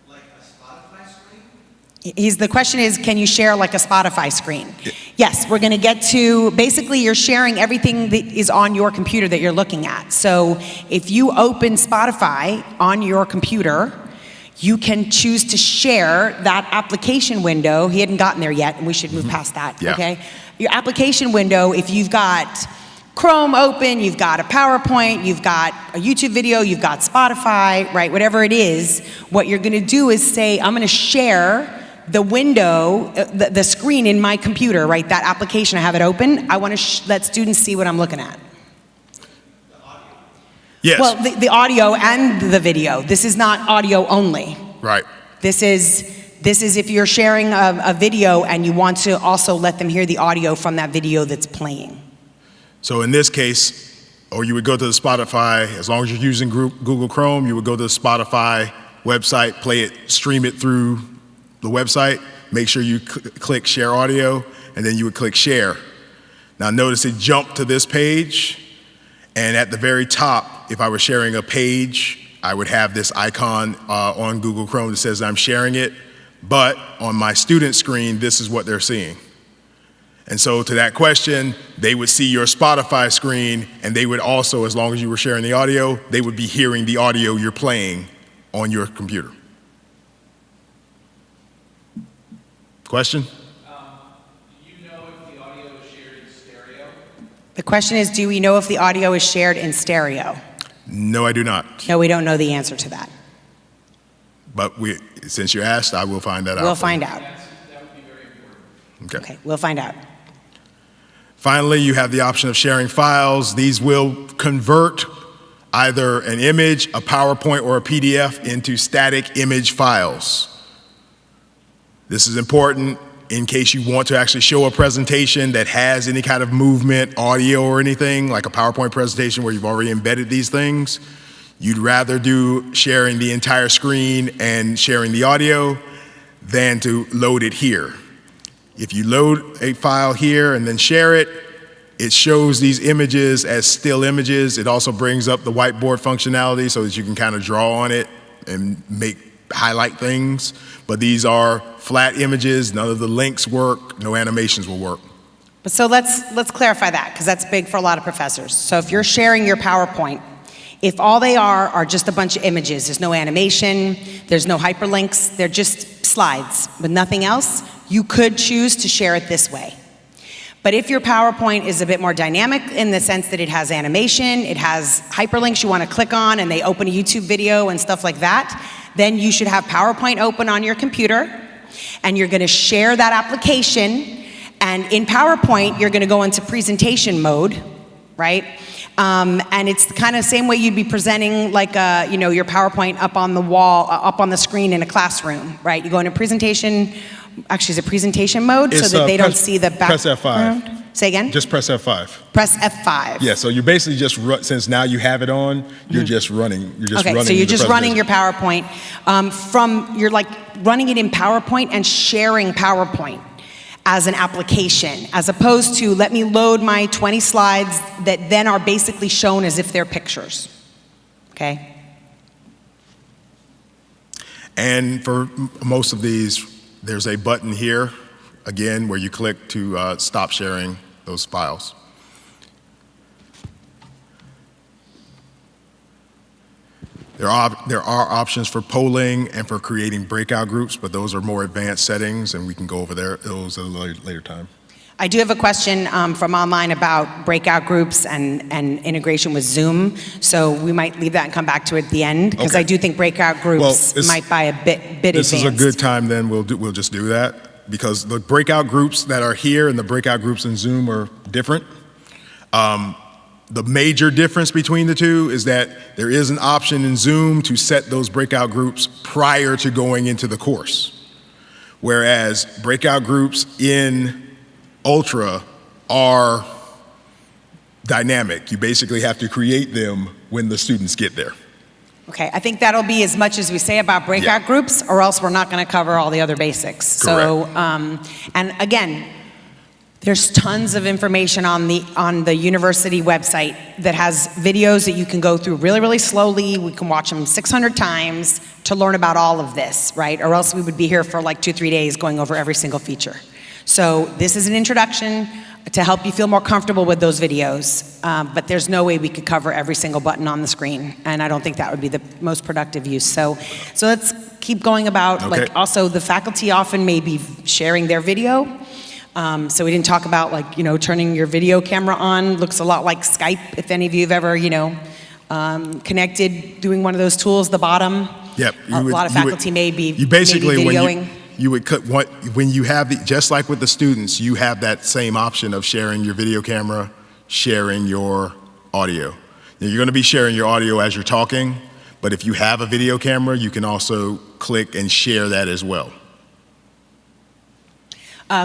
like a Spotify screen? The question is, can you share like a Spotify screen? Yes, we're gonna get to, basically you're sharing everything that is on your computer that you're looking at. So if you open Spotify on your computer, you can choose to share that application window. He hadn't gotten there yet, and we should move past that, Yeah. okay? Your application window, if you've got Chrome open, you've got a PowerPoint, you've got a YouTube video, you've got Spotify, right? Whatever it is, what you're gonna do is say, I'm gonna share the window, the screen in my computer, right? That application, I have it open. I wanna let students see what I'm looking at. Yes. Well, the audio and the video. This is not audio only. Right. This is if you're sharing a video and you want to also let them hear the audio from that video that's playing. So in this case, or you would go to the Spotify, as long as you're using Google Chrome, you would go to the Spotify website, play it, stream it through the website, make sure you click share audio, and then you would click share. Now notice it jumped to this page, and at the very top, if I were sharing a page, I would have this icon on Google Chrome that says I'm sharing it, but on my student screen, this is what they're seeing. And so to that question, they would see your Spotify screen, and they would also, as long as you were sharing the audio, they would be hearing the audio you're playing on your computer. Question? Do you know if the audio is shared in stereo? The question is, do we know if the audio is shared in stereo? No, I do not. No, we don't know the answer to that. But since you asked, I will find that out. We'll find out. That would be very important. Okay, we'll find out. Finally, you have the option of sharing files. These will convert either an image, a PowerPoint, or a PDF into static image files. This is important in case you want to actually show a presentation that has any kind of movement, audio, or anything, like a PowerPoint presentation where you've already embedded these things. You'd rather do sharing the entire screen and sharing the audio than to load it here. If you load a file here and then share it, it shows these images as still images. It also brings up the whiteboard functionality so that you can kind of draw on it and highlight things. But these are flat images. None of the links work. No animations will work. So let's clarify that, because that's big for a lot of professors. So if you're sharing your PowerPoint, if all they are just a bunch of images, there's no animation, there's no hyperlinks, they're just slides with nothing else, you could choose to share it this way. But if your PowerPoint is a bit more dynamic in the sense that it has animation, it has hyperlinks you want to click on, and they open a YouTube video and stuff like that, then you should have PowerPoint open on your computer, and you're going to share that application, and in PowerPoint, you're going to go into presentation mode, right? And it's kind of the same way you'd be presenting like your PowerPoint up on the wall, up on the screen in a classroom, right? You go into presentation, actually is it presentation mode so that they don't see the back. Press F5. Say again? Just press F5. Press F5. Yeah, so you're basically just, since now you have it on, you're just running. Okay, so you're just running your PowerPoint. You're like running it in PowerPoint and sharing PowerPoint as an application, as opposed to let me load my 20 slides that then are basically shown as if they're pictures, okay? And for most of these, there's a button here, again, where you click to stop sharing those files. There are options for polling and for creating breakout groups, but those are more advanced settings, and we can go over those at a later time. I do have a question from online about breakout groups and integration with Zoom, so we might leave that and come back to it at the end, because Okay. I do think breakout groups might be a bit advanced. This is a good time then, we'll just do that, because the breakout groups that are here and the breakout groups in Zoom are different. The major difference between the two is that there is an option in Zoom to set those breakout groups prior to going into the course, whereas breakout groups in Ultra are dynamic. You basically have to create them when the students get there. Okay, I think that'll be as much as we say about breakout groups, or else we're not going to cover all the other basics. Correct. So, and again, there's tons of information on the university website that has videos that you can go through really, really slowly. We can watch them 600 times to learn about all of this, right? Or else we would be here for like 2-3 days going over every single feature. So this is an introduction to help you feel more comfortable with those videos, but there's no way we could cover every single button on the screen, and I don't think that would be the most productive use. So let's keep going about, Okay. like, also the faculty often may be sharing their video, So we didn't talk about like, turning your video camera on. Looks a lot like Skype, if any of you have ever, connected, doing one of those tools, the bottom. Yep. A lot of faculty may be videoing. You would cut when you have just like with the students, you have that same option of sharing your video camera, sharing your audio. Now, you're going to be sharing your audio as you're talking, but if you have a video camera, you can also click and share that as well.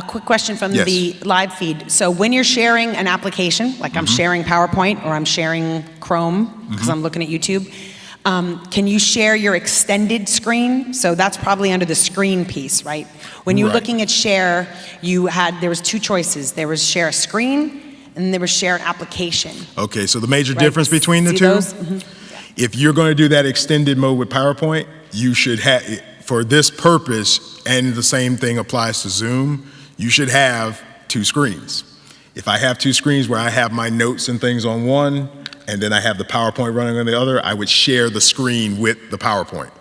Quick question from Yes. the live feed. So when you're sharing an application, like I'm sharing PowerPoint or I'm sharing Chrome because I'm looking at YouTube, can you share your extended screen? So that's probably under the screen piece, right? When you were Right. looking at share, there was two choices. There was share a screen and there was share an application. Okay, so the major Right. difference between the See two, those? if you're going to do that extended mode with PowerPoint, you should have, for this purpose, and the same thing applies to Zoom, you should have two screens. If I have two screens where I have my notes and things on one, and then I have the PowerPoint running on the other, I would share the screen with the PowerPoint.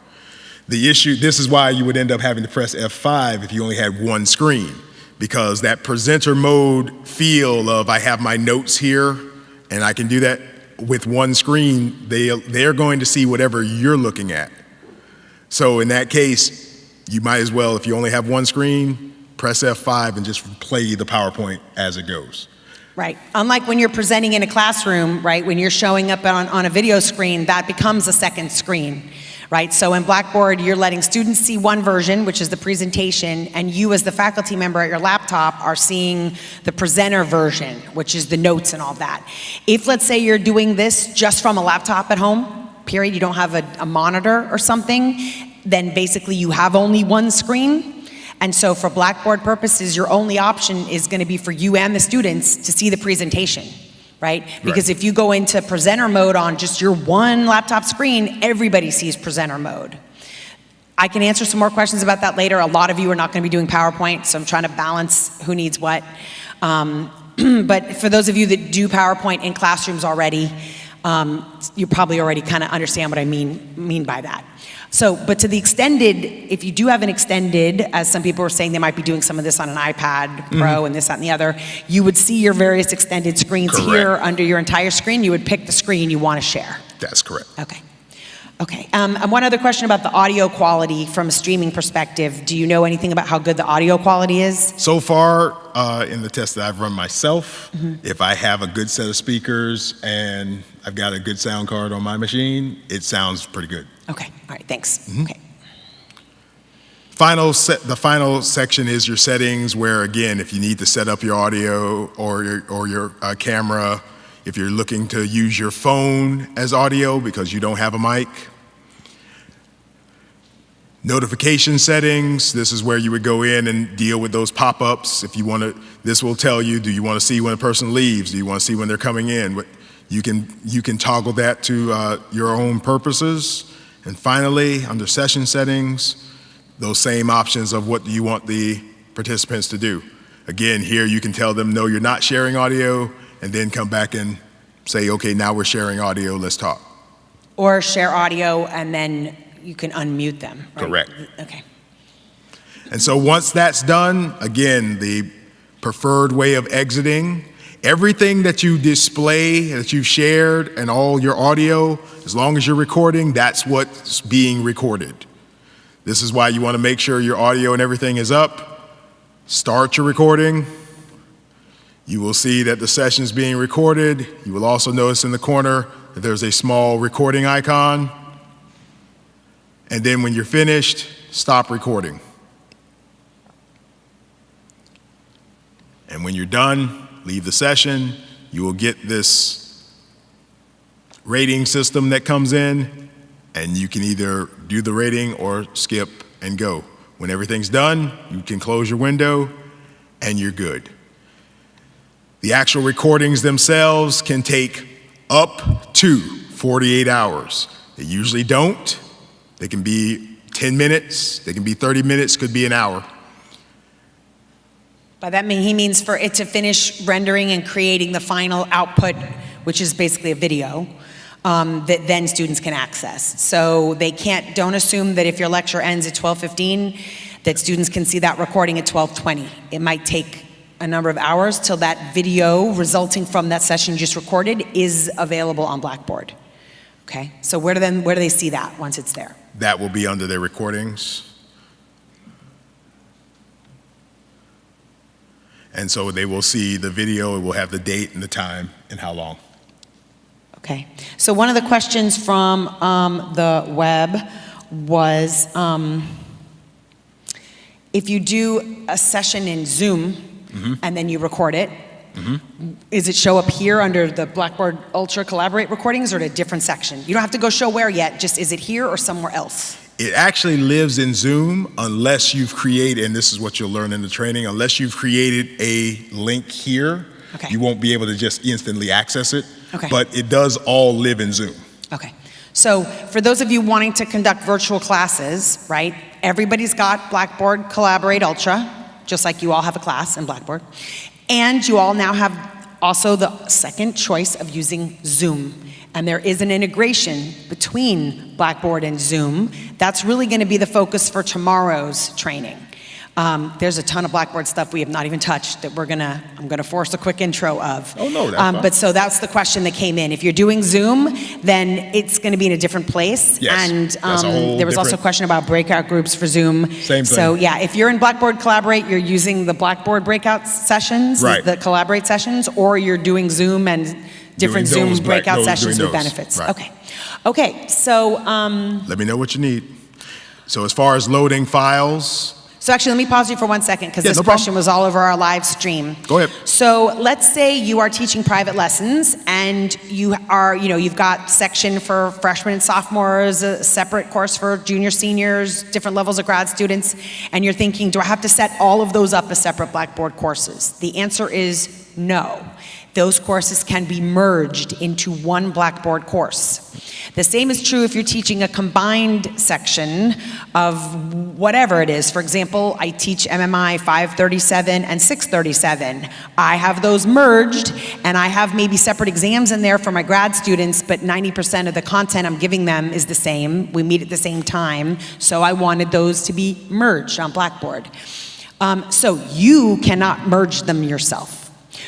This is why you would end up having to press F5 if you only had one screen, because that presenter mode feel of I have my notes here and I can do that with one screen, they're going to see whatever you're looking at. So in that case, you might as well, if you only have one screen, press F5 and just play the PowerPoint as it goes. Right. Unlike when you're presenting in a classroom, right, when you're showing up on a video screen, that becomes a second screen, right? So in Blackboard, you're letting students see one version, which is the presentation, and you as the faculty member at your laptop are seeing the presenter version, which is the notes and all that. If, let's say, you're doing this just from a laptop at home, period, you don't have a monitor or something, then basically you have only one screen. And so for Blackboard purposes, your only option is going to be for you and the students to see the presentation, right? Because if you go into presenter mode on just your one laptop screen, everybody sees presenter mode. I can answer some more questions about that later. A lot of you are not going to be doing PowerPoint, so I'm trying to balance who needs what. But for those of you that do PowerPoint in classrooms already, you probably already kind of understand what I mean by that. So, but to the extended, if you do have an extended, as some people were saying, they might be doing some of this on an iPad Pro and this, that, and the other, you would see your various extended screens here under your entire screen. You would pick the screen you want to share. That's correct. Okay. Okay. And one other question about the audio quality from a streaming perspective. Do you know anything about how good the audio quality is? So far, in the test that I've run myself, if I have a good set of speakers and I've got a good sound card on my machine, it sounds pretty good. Okay. All right. Thanks. Okay. The final section is your settings, where again, if you need to set up your audio or your camera, if you're looking to use your phone as audio because you don't have a mic. Notification settings, this is where you would go in and deal with those pop-ups. If you want to, this will tell you, do you want to see when a person leaves? Do you want to see when they're coming in? You can toggle that to your own purposes. And finally, under session settings, those same options of what do you want the participants to do. Again, here you can tell them, no, you're not sharing audio, and then come back and say, okay, now we're sharing audio, let's talk. Or share audio and then you can unmute them. Right? Correct. Okay. And so once that's done, again, the preferred way of exiting, everything that you display, that you've shared, and all your audio, as long as you're recording, that's what's being recorded. This is why you want to make sure your audio and everything is up. Start your recording. You will see that the session is being recorded. You will also notice in the corner that there's a small recording icon. And then when you're finished, stop recording. And when you're done, leave the session. You will get this rating system that comes in, and you can either do the rating or skip and go. When everything's done, you can close your window, and you're good. The actual recordings themselves can take up to 48 hours. They usually don't. They can be 10 minutes, they can be 30 minutes, could be an hour. By that he means for it to finish rendering and creating the final output, which is basically a video, that then students can access. So they don't assume that if your lecture ends at 12:15, that students can see that recording at 12:20. It might take a number of hours till that video resulting from that session you just recorded is available on Blackboard. Okay, so where do they see that once it's there? That will be under their recordings. And so they will see the video, it will have the date and the time and how long. Okay, so one of the questions from the web was, if you do a session in Zoom and then you record it, does it show up here under the Blackboard Ultra Collaborate recordings or at a different section? You don't have to go show where yet, just is it here or somewhere else? It actually lives in Zoom unless you've created, and this is what you'll learn in the training, unless you've created a link here, you won't be able to just instantly access it. Okay. But it does all live in Zoom. Okay. So for those of you wanting to conduct virtual classes, right, everybody's got Blackboard Collaborate Ultra, just like you all have a class in Blackboard. And you all now have also the second choice of using Zoom. And there is an integration between Blackboard and Zoom. That's really going to be the focus for tomorrow's training. There's a ton of Blackboard stuff we have not even touched that I'm gonna force a quick intro of. Oh no, that's fine. But so that's the question that came in. If you're doing Zoom, then it's gonna be in a different place. Yes, And that's a whole there was also a different- question about breakout groups for Zoom. Same thing. So yeah, if you're in Blackboard Collaborate, you're using the Blackboard breakout sessions, Right. the Collaborate sessions, or you're doing Zoom and different Doing Zoom those breakout doing sessions with those. benefits. Right. Okay. Okay, so Let me know what you need. So as far as loading files, So actually, let me pause you for 1 second because Yeah, this no problem. question was all over our live stream. Go ahead. So let's say you are teaching private lessons and you've got section for freshmen and sophomores, a separate course for junior, seniors, different levels of grad students, and you're thinking, do I have to set all of those up as separate Blackboard courses? The answer is no. Those courses can be merged into one Blackboard course. The same is true if you're teaching a combined section of whatever it is. For example, I teach MMI 537 and 637. I have those merged, and I have maybe separate exams in there for my grad students, but 90% of the content I'm giving them is the same. We meet at the same time, so I wanted those to be merged on Blackboard. So you cannot merge them yourself.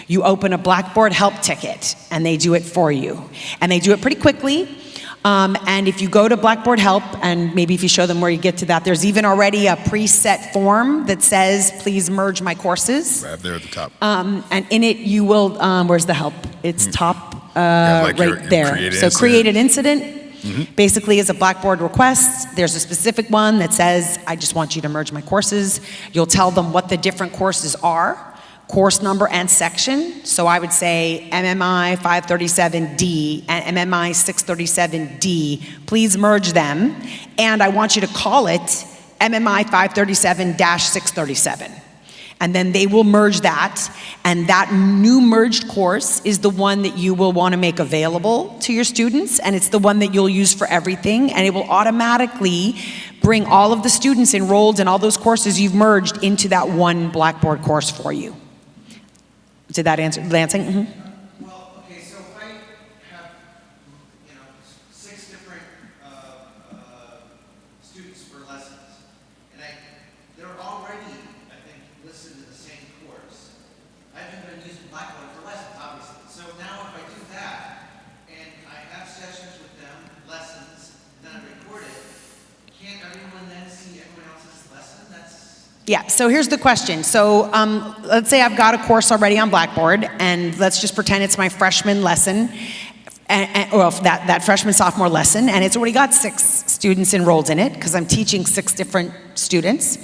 You open a Blackboard help ticket, and they do it for you. And they do it pretty quickly. And if you go to Blackboard Help, and maybe if you show them where you get to that, there's even already a preset form that says, please merge my courses. right there at the top. And in it, you will, where's the help? It's top like your right there. create So incident. create an incident. Basically is a Blackboard request. There's a specific one that says, I just want you to merge my courses. You'll tell them what the different courses are, course number and section. So I would say MMI 537D and MMI 637D, please merge them. And I want you to call it MMI 537-637. And then they will merge that, and that new merged course is the one that you will want to make available to your students, and it's the one that you'll use for everything, and it will automatically bring all of the students enrolled in all those courses you've merged into that one Blackboard course for you. Did that answer, Lansing? Mm-hmm. Well, okay, so if I have, 6 different students for lessons, and they're already, I think, listed in the same course. I haven't been using Blackboard for lessons, obviously. So now if I do that, and I have sessions with them, lessons, then I record it, can't everyone then see everyone else's lesson? Yeah, so here's the question. So let's say I've got a course already on Blackboard, and let's just pretend it's my freshman lesson, that freshman sophomore lesson, and it's already got 6 students enrolled in it because I'm teaching 6 different students.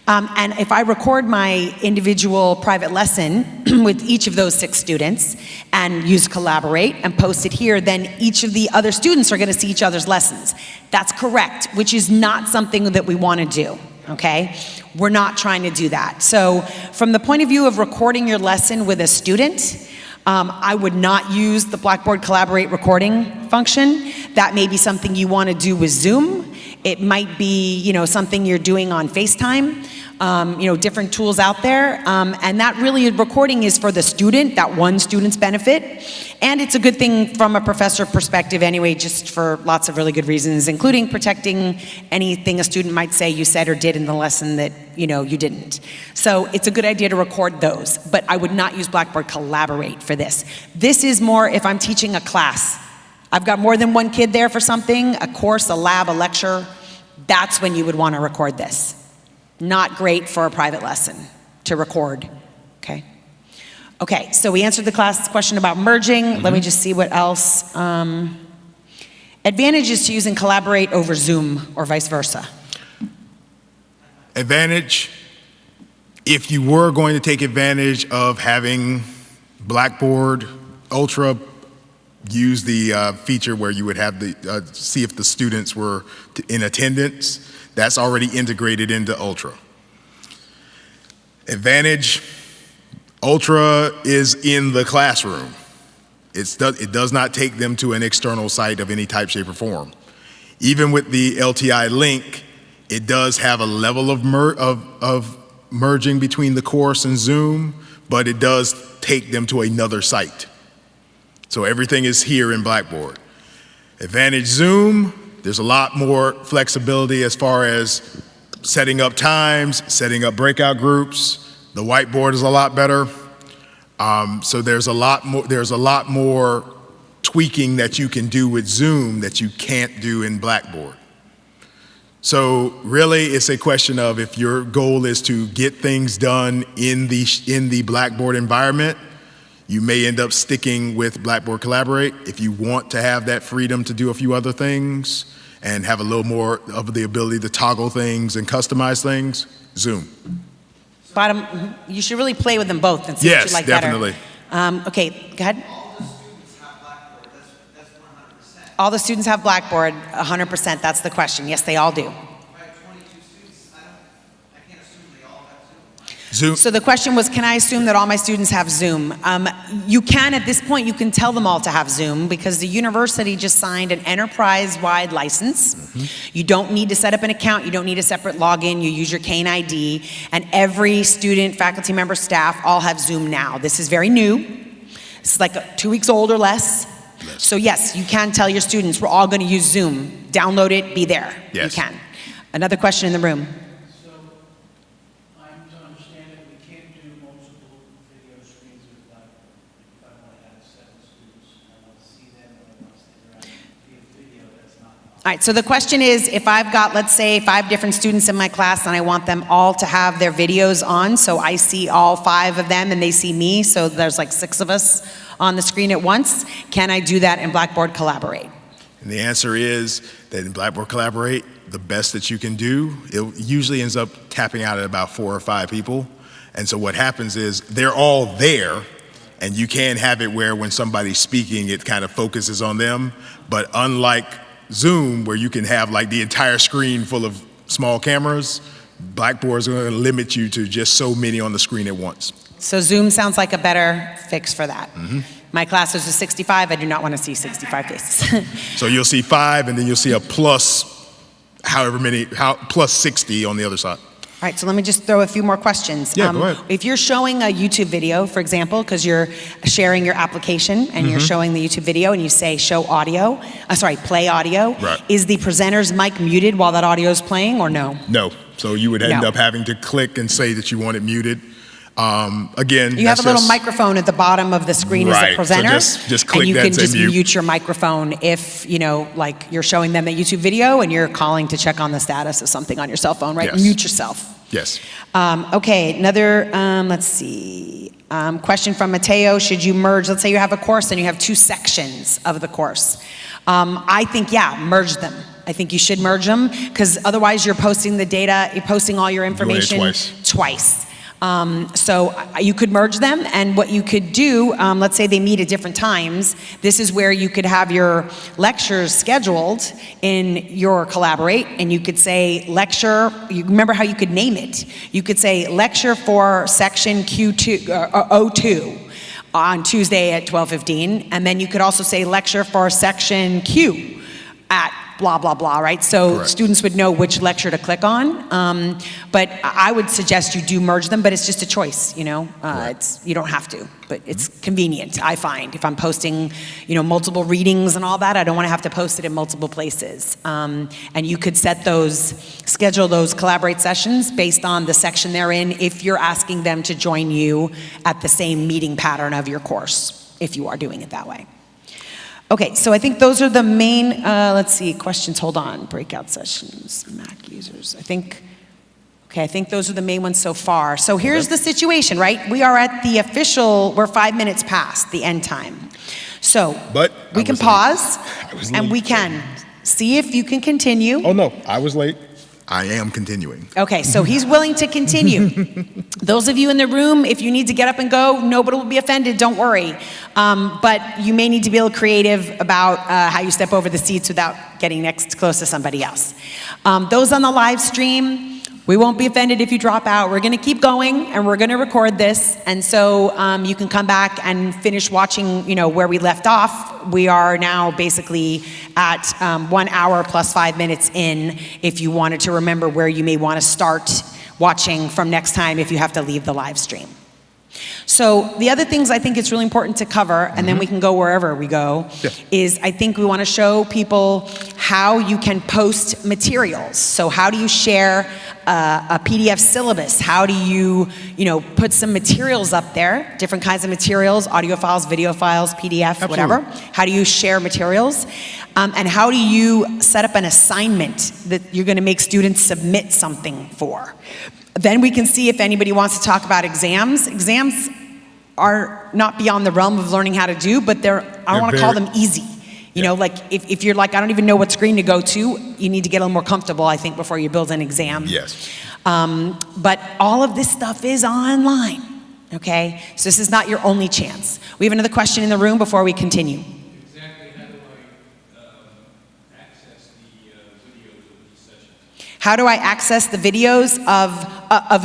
And if I record my individual private lesson with each of those 6 students and use Collaborate and post it here, then each of the other students are going to see each other's lessons. That's correct, which is not something that we want to do. Okay? We're not trying to do that. So from the point of view of recording your lesson with a student, I would not use the Blackboard Collaborate recording function. That may be something you want to do with Zoom. It might be, something you're doing on FaceTime. Different tools out there. And that really, recording is for the student, that one student's benefit. And it's a good thing from a professor perspective anyway, just for lots of really good reasons, including protecting anything a student might say you said or did in the lesson that, you didn't. So it's a good idea to record those, but I would not use Blackboard Collaborate for this. This is more if I'm teaching a class. I've got more than one kid there for something, a course, a lab, a lecture. That's when you would want to record this. Not great for a private lesson to record, okay? Okay, so we answered the class question about merging. Let me just see what else. Advantages to using Collaborate over Zoom or vice versa. Advantage, if you were going to take advantage of having Blackboard Ultra, use the feature where you would have the, see if the students were in attendance. That's already integrated into Ultra. Advantage, Ultra is in the classroom. It does not take them to an external site of any type, shape, or form. Even with the LTI link, it does have a level of merging between the course and Zoom, but it does take them to another site. So everything is here in Blackboard. Advantage Zoom, there's a lot more flexibility as far as setting up times, setting up breakout groups. The whiteboard is a lot better. So there's a lot more tweaking that you can do with Zoom that you can't do in Blackboard. So really, it's a question of if your goal is to get things done in the Blackboard environment, you may end up sticking with Blackboard Collaborate. If you want to have that freedom to do a few other things and have a little more of the ability to toggle things and customize things, Zoom. You should really play with them both and see what you like definitely. better. Okay, go ahead. All the students have Blackboard. That's 100%. All the students have Blackboard, 100%. That's the question. Yes, they all do. If I have 22 students, I can't assume they all have Zoom. So the question was, can I assume that all my students have Zoom? You can, at this point, you can tell them all to have Zoom because the university just signed an enterprise-wide license. You don't need to set up an account. You don't need a separate login. You use your Kane ID. And every student, faculty member, staff all have Zoom now. This is very new. This is like 2 weeks old or less. So yes, you can tell your students, we're all going to use Zoom. Download it, be there. Yes. You can. Another question in the room. So, I'm to understand that we can't do multiple video screens with Blackboard. If I want to have 7 students, I want to see them, and I want to interact via video, that's not possible. All right, so the question is, if I've got, let's say, 5 different students in my class and I want them all to have their videos on, so I see all 5 of them and they see me, so there's like 6 of us on the screen at once, can I do that in Blackboard Collaborate? And the answer is that in Blackboard Collaborate, the best that you can do, it usually ends up tapping out at about 4 or 5 people. And so what happens is they're all there, and you can have it where when somebody's speaking, it kind of focuses on them. But unlike Zoom, where you can have like the entire screen full of small cameras, Blackboard is going to limit you to just so many on the screen at once. So Zoom sounds like a better fix for that. My class is 65. I do not want to see 65 faces. So you'll see 5, and then you'll see a plus plus 60 on the other side. All right, so let me just throw a few more questions. Yeah, go ahead. If you're showing a YouTube video, for example, because you're sharing your application and you're showing the YouTube video and you say show audio, play audio, Right. Is the presenter's mic muted while that audio is playing or no? No. So you would end No. up having to click and say that you want it muted. Again, You have a that's little just- microphone at the bottom of the screen as Right, a so presenter. just click and you that can and say just mute. mute your microphone if, like you're showing them a YouTube video and you're calling to check on the status of something on your cell phone, right? Yes. Mute yourself. Yes. Okay, another, let's see. Question from Mateo, should you merge, let's say you have a course and you have 2 sections of the course. I think, yeah, merge them. I think you should merge them because otherwise you're posting the data, you're posting all your information twice. So you could merge them, and what you could do, let's say they meet at different times, this is where you could have your lectures scheduled in your Collaborate, and you could say lecture, you remember how you could name it. You could say lecture for section Q2, O2. on Tuesday at 12:15, and then you could also say lecture for section Q at blah, blah, blah, right? So Correct. students would know which lecture to click on. But I would suggest you do merge them, but it's just a choice, you know? You don't have to, but it's convenient, I find. If I'm posting, you know, multiple readings and all that, I don't want to have to post it in multiple places. And you could schedule those collaborate sessions based on the section they're in if you're asking them to join you at the same meeting pattern of your course, if you are doing it that way. Okay, so I think those are the main, let's see, questions, hold on, breakout sessions, Mac users, I think those are the main ones so far. So here's the situation, right? We are at the official, we're 5 minutes past the end time. So But we I can was late. pause I was and late, we so- can see if you can continue. Oh, no, I was late. I am continuing. Okay, so he's willing to continue. Those of you in the room, if you need to get up and go, nobody will be offended, don't worry. But you may need to be a little creative about how you step over the seats without getting close to somebody else. Those on the live stream, we won't be offended if you drop out. We're gonna keep going and we're gonna record this. And so you can come back and finish watching, you know, where we left off. We are now basically at 1 hour plus 5 minutes in if you wanted to remember where you may wanna start watching from next time if you have to leave the live stream. So the other things I think it's really important to cover, and then we can go wherever we go, is I think we want to show people how you can post materials. So how do you share a PDF syllabus? How do you, put some materials up there, different kinds of materials, audio files, video files, PDF, whatever. How do you share materials? And how do you set up an assignment that you're going to make students submit something for? Then we can see if anybody wants to talk about exams. Exams are not beyond the realm of learning how to do, but I don't want to call them easy. You know, like if you're like, I don't even know what screen to go to, you need to get a little more comfortable, I think, before you build an exam. Yes. But all of this stuff is online, okay? So this is not your only chance. We have another question in the room before we continue. Exactly how do I access the videos of these sessions? How do I access the videos of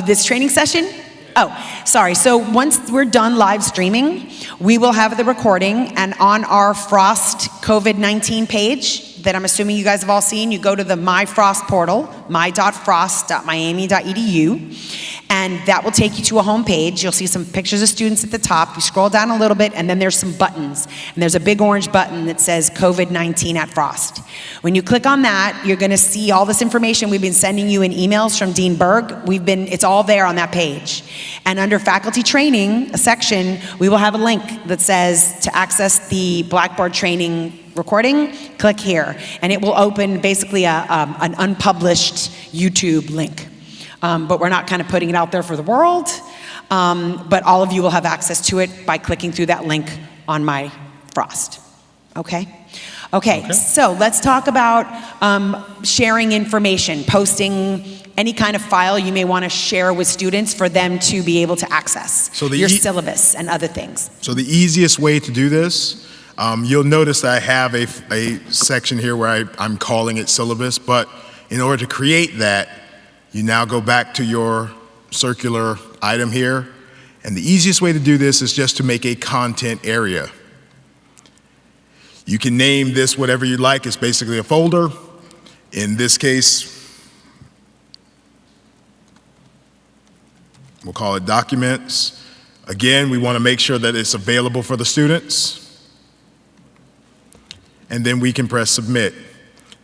this training session? Oh, sorry. So once we're done live streaming, we will have the recording, and on our Frost COVID-19 page that I'm assuming you guys have all seen, you go to the My Frost portal, my.frost.miami.edu, and that will take you to a home page. You'll see some pictures of students at the top. You scroll down a little bit, and then there's some buttons. And there's a big orange button that says COVID-19 at Frost. When you click on that, you're going to see all this information we've been sending you in emails from Dean Berg. It's all there on that page. And under faculty training, a section, we will have a link that says to access the Blackboard Training recording, click here. And it will open basically an unpublished YouTube link. But we're not kind of putting it out there for the world. But all of you will have access to it by clicking through that link on My Frost. Okay, so let's talk about sharing information, posting any kind of file you may want to share with students for them to be able to access your syllabus and other things. So the easiest way to do this, you'll notice that I have a section here where I'm calling it syllabus, but in order to create that, you now go back to your circular item here, and the easiest way to do this is just to make a content area. You can name this whatever you like. It's basically a folder. In this case, we'll call it documents. Again, we want to make sure that it's available for the students. And then we can press submit.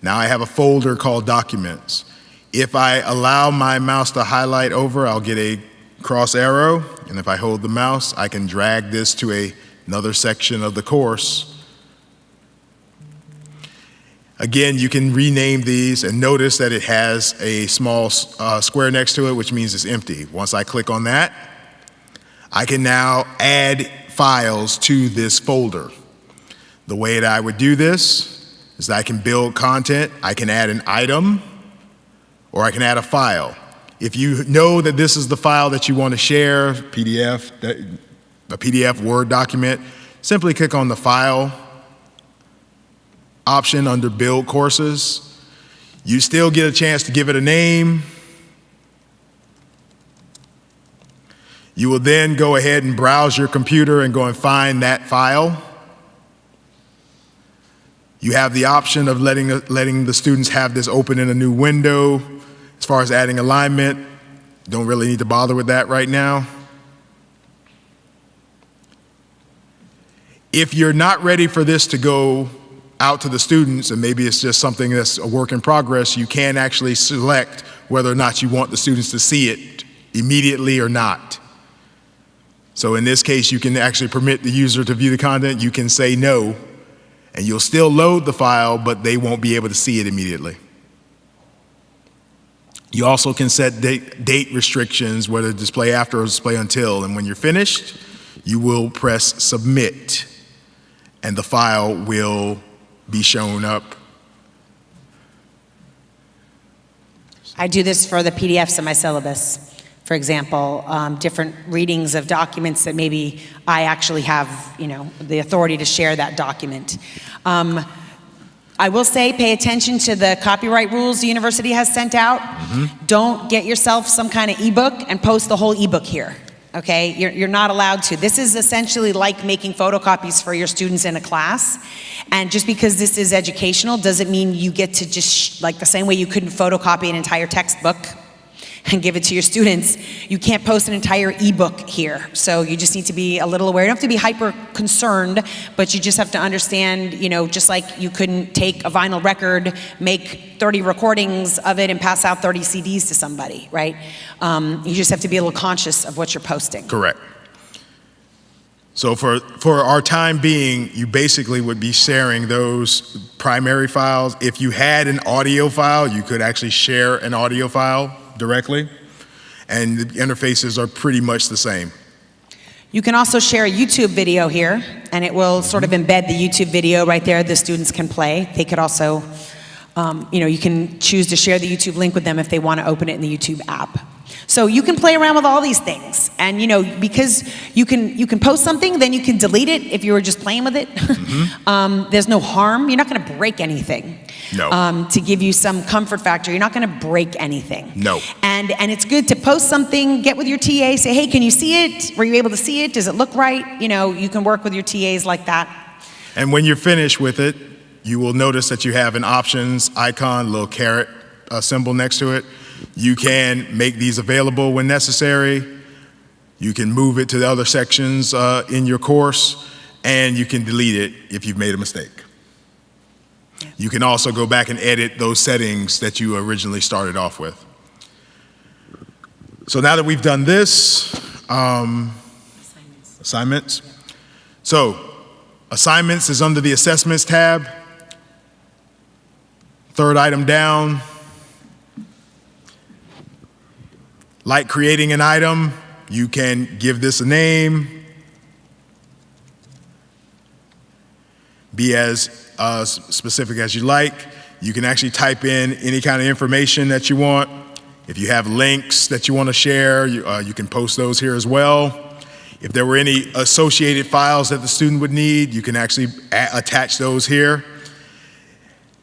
Now I have a folder called documents. If I allow my mouse to highlight over, I'll get a cross arrow. And if I hold the mouse, I can drag this to another section of the course. Again, you can rename these and notice that it has a small square next to it, which means it's empty. Once I click on that, I can now add files to this folder. The way that I would do this is that I can build content, I can add an item, or I can add a file. If you know that this is the file that you want to share, PDF, a PDF Word document, simply click on the file option under Build Courses. You still get a chance to give it a name. You will then go ahead and browse your computer and go and find that file. You have the option of letting the students have this open in a new window. As far as adding alignment, don't really need to bother with that right now. If you're not ready for this to go out to the students, and maybe it's just something that's a work in progress, you can actually select whether or not you want the students to see it immediately or not. So in this case, you can actually permit the user to view the content. You can say no, and you'll still load the file, but they won't be able to see it immediately. You also can set date restrictions, whether display after or display until, and when you're finished, you will press submit, and the file will be shown up. I do this for the PDFs in my syllabus. For example, different readings of documents that maybe I actually have, the authority to share that document. I will say, pay attention to the copyright rules the university has sent out. Don't get yourself some kind of ebook and post the whole ebook here. Okay, you're not allowed to. This is essentially like making photocopies for your students in a class. And just because this is educational doesn't mean you get to just, like the same way you couldn't photocopy an entire textbook and give it to your students, you can't post an entire ebook here. So you just need to be a little aware. You don't have to be hyper concerned, but you just have to understand, just like you couldn't take a vinyl record, make 30 recordings of it and pass out 30 CDs to somebody, right? You just have to be a little conscious of what you're posting. Correct. So for our time being, you basically would be sharing those primary files. If you had an audio file, you could actually share an audio file directly, and the interfaces are pretty much the same. You can also share a YouTube video here, and it will sort of embed the YouTube video right there. The students can play. They could also, you can choose to share the YouTube link with them if they want to open it in the YouTube app. So you can play around with all these things, and because you can post something, then you can delete it if you were just playing with it. There's no harm. You're not going to break anything. No. To give you some comfort factor, you're not going to break anything. No. And it's good to post something, get with your TA, say, hey, can you see it? Were you able to see it? Does it look right? You can work with your TAs like that. And when you're finished with it, you will notice that you have an options icon, little caret symbol next to it. You can make these available when necessary. You can move it to the other sections in your course, and you can delete it if you've made a mistake. Yeah. You can also go back and edit those settings that you originally started off with. So now that we've done this, assignments. So assignments is under the assessments tab. Third item down. Like creating an item, you can give this a name, be as specific as you like. You can actually type in any kind of information that you want. If you have links that you want to share, you can post those here as well. If there were any associated files that the student would need, you can actually attach those here.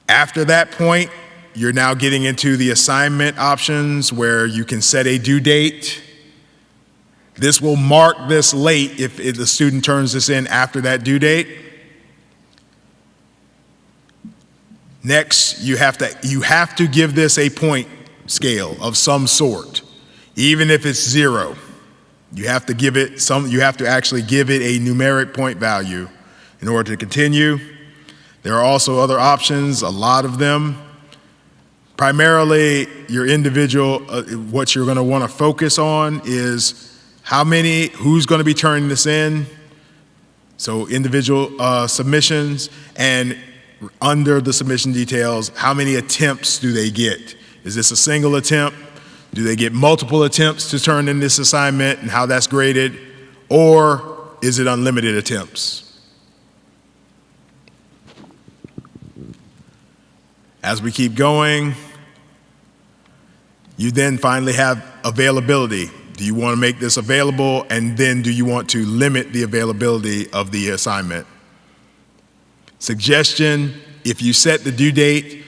After that point, you're now getting into the assignment options where you can set a due date. This will mark this late if the student turns this in after that due date. Next, you have to give this a point scale of some sort, even if it's 0. You have to actually give it a numeric point value in order to continue. There are also other options, a lot of them. Primarily, your individual, what you're going to want to focus on is who's going to be turning this in. So individual submissions, and under the submission details, how many attempts do they get? Is this a single attempt? Do they get multiple attempts to turn in this assignment and how that's graded? Or is it unlimited attempts? As we keep going, you then finally have availability. Do you want to make this available, and then do you want to limit the availability of the assignment? Suggestion, if you set the due date,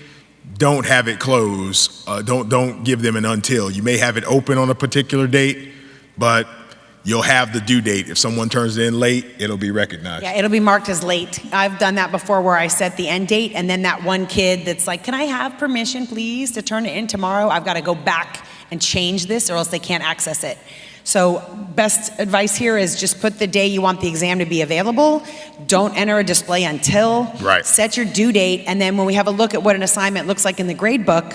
don't have it close. Don't give them an until. You may have it open on a particular date, but you'll have the due date. If someone turns it in late, it'll be recognized. Yeah, it'll be marked as late. I've done that before where I set the end date and then that one kid that's like, can I have permission please to turn it in tomorrow? I've got to go back and change this or else they can't access it. So best advice here is just put the day you want the exam to be available. Don't enter a display until. Right. Set your due date, and then when we have a look at what an assignment looks like in the grade book,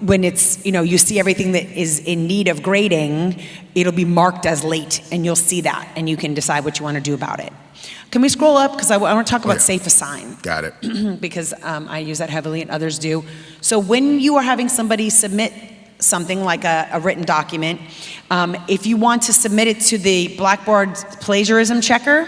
when it's, you see everything that is in need of grading, it'll be marked as late, and you'll see that, and you can decide what you want to do about it. Can we scroll up? Because I want to talk about Safe Assign. Got it. Because I use that heavily and others do. So when you are having somebody submit something like a written document, if you want to submit it to the Blackboard plagiarism checker,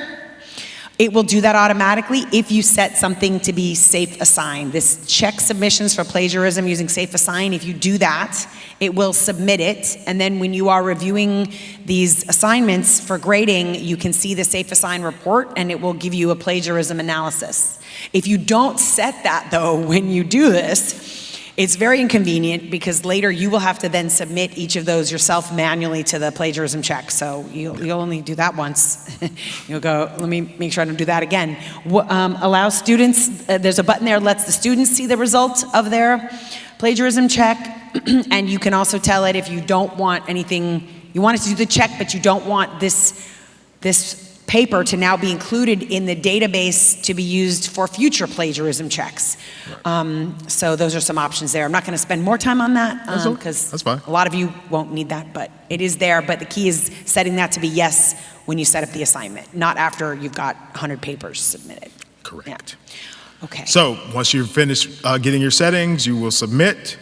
it will do that automatically if you set something to be Safe Assign. This check submissions for plagiarism using Safe Assign. If you do that, it will submit it, and then when you are reviewing these assignments for grading, you can see the Safe Assign report, and it will give you a plagiarism analysis. If you don't set that, though, when you do this, it's very inconvenient because later you will have to then submit each of those yourself manually to the plagiarism check. So you'll only do that once. You'll go, let me make sure I don't do that again. Allow students, there's a button there that lets the students see the result of their plagiarism check. And you can also tell it if you don't want anything, you want it to do the check, but you don't want this paper to now be included in the database to be used for future plagiarism checks. Right. So those are some options there. I'm not going to spend more time on that because that's fine. A lot of you won't need that, but it is there. But the key is setting that to be yes when you set up the assignment, not after you've got 100 papers submitted. Correct. Yeah. Okay. So once you've finished getting your settings, you will submit.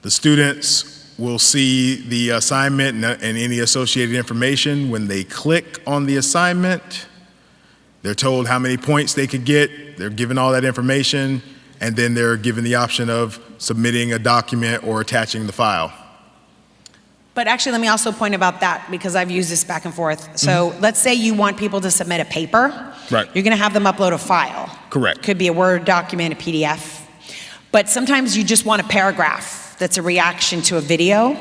The students will see the assignment and any associated information. When they click on the assignment, they're told how many points they could get. They're given all that information, and then they're given the option of submitting a document or attaching the file. But actually, let me also point about that because I've used this back and forth. So let's say you want people to submit a paper. Right. You're going to have them upload a file. Correct. Could be a Word document, a PDF. But sometimes you just want a paragraph that's a reaction to a video,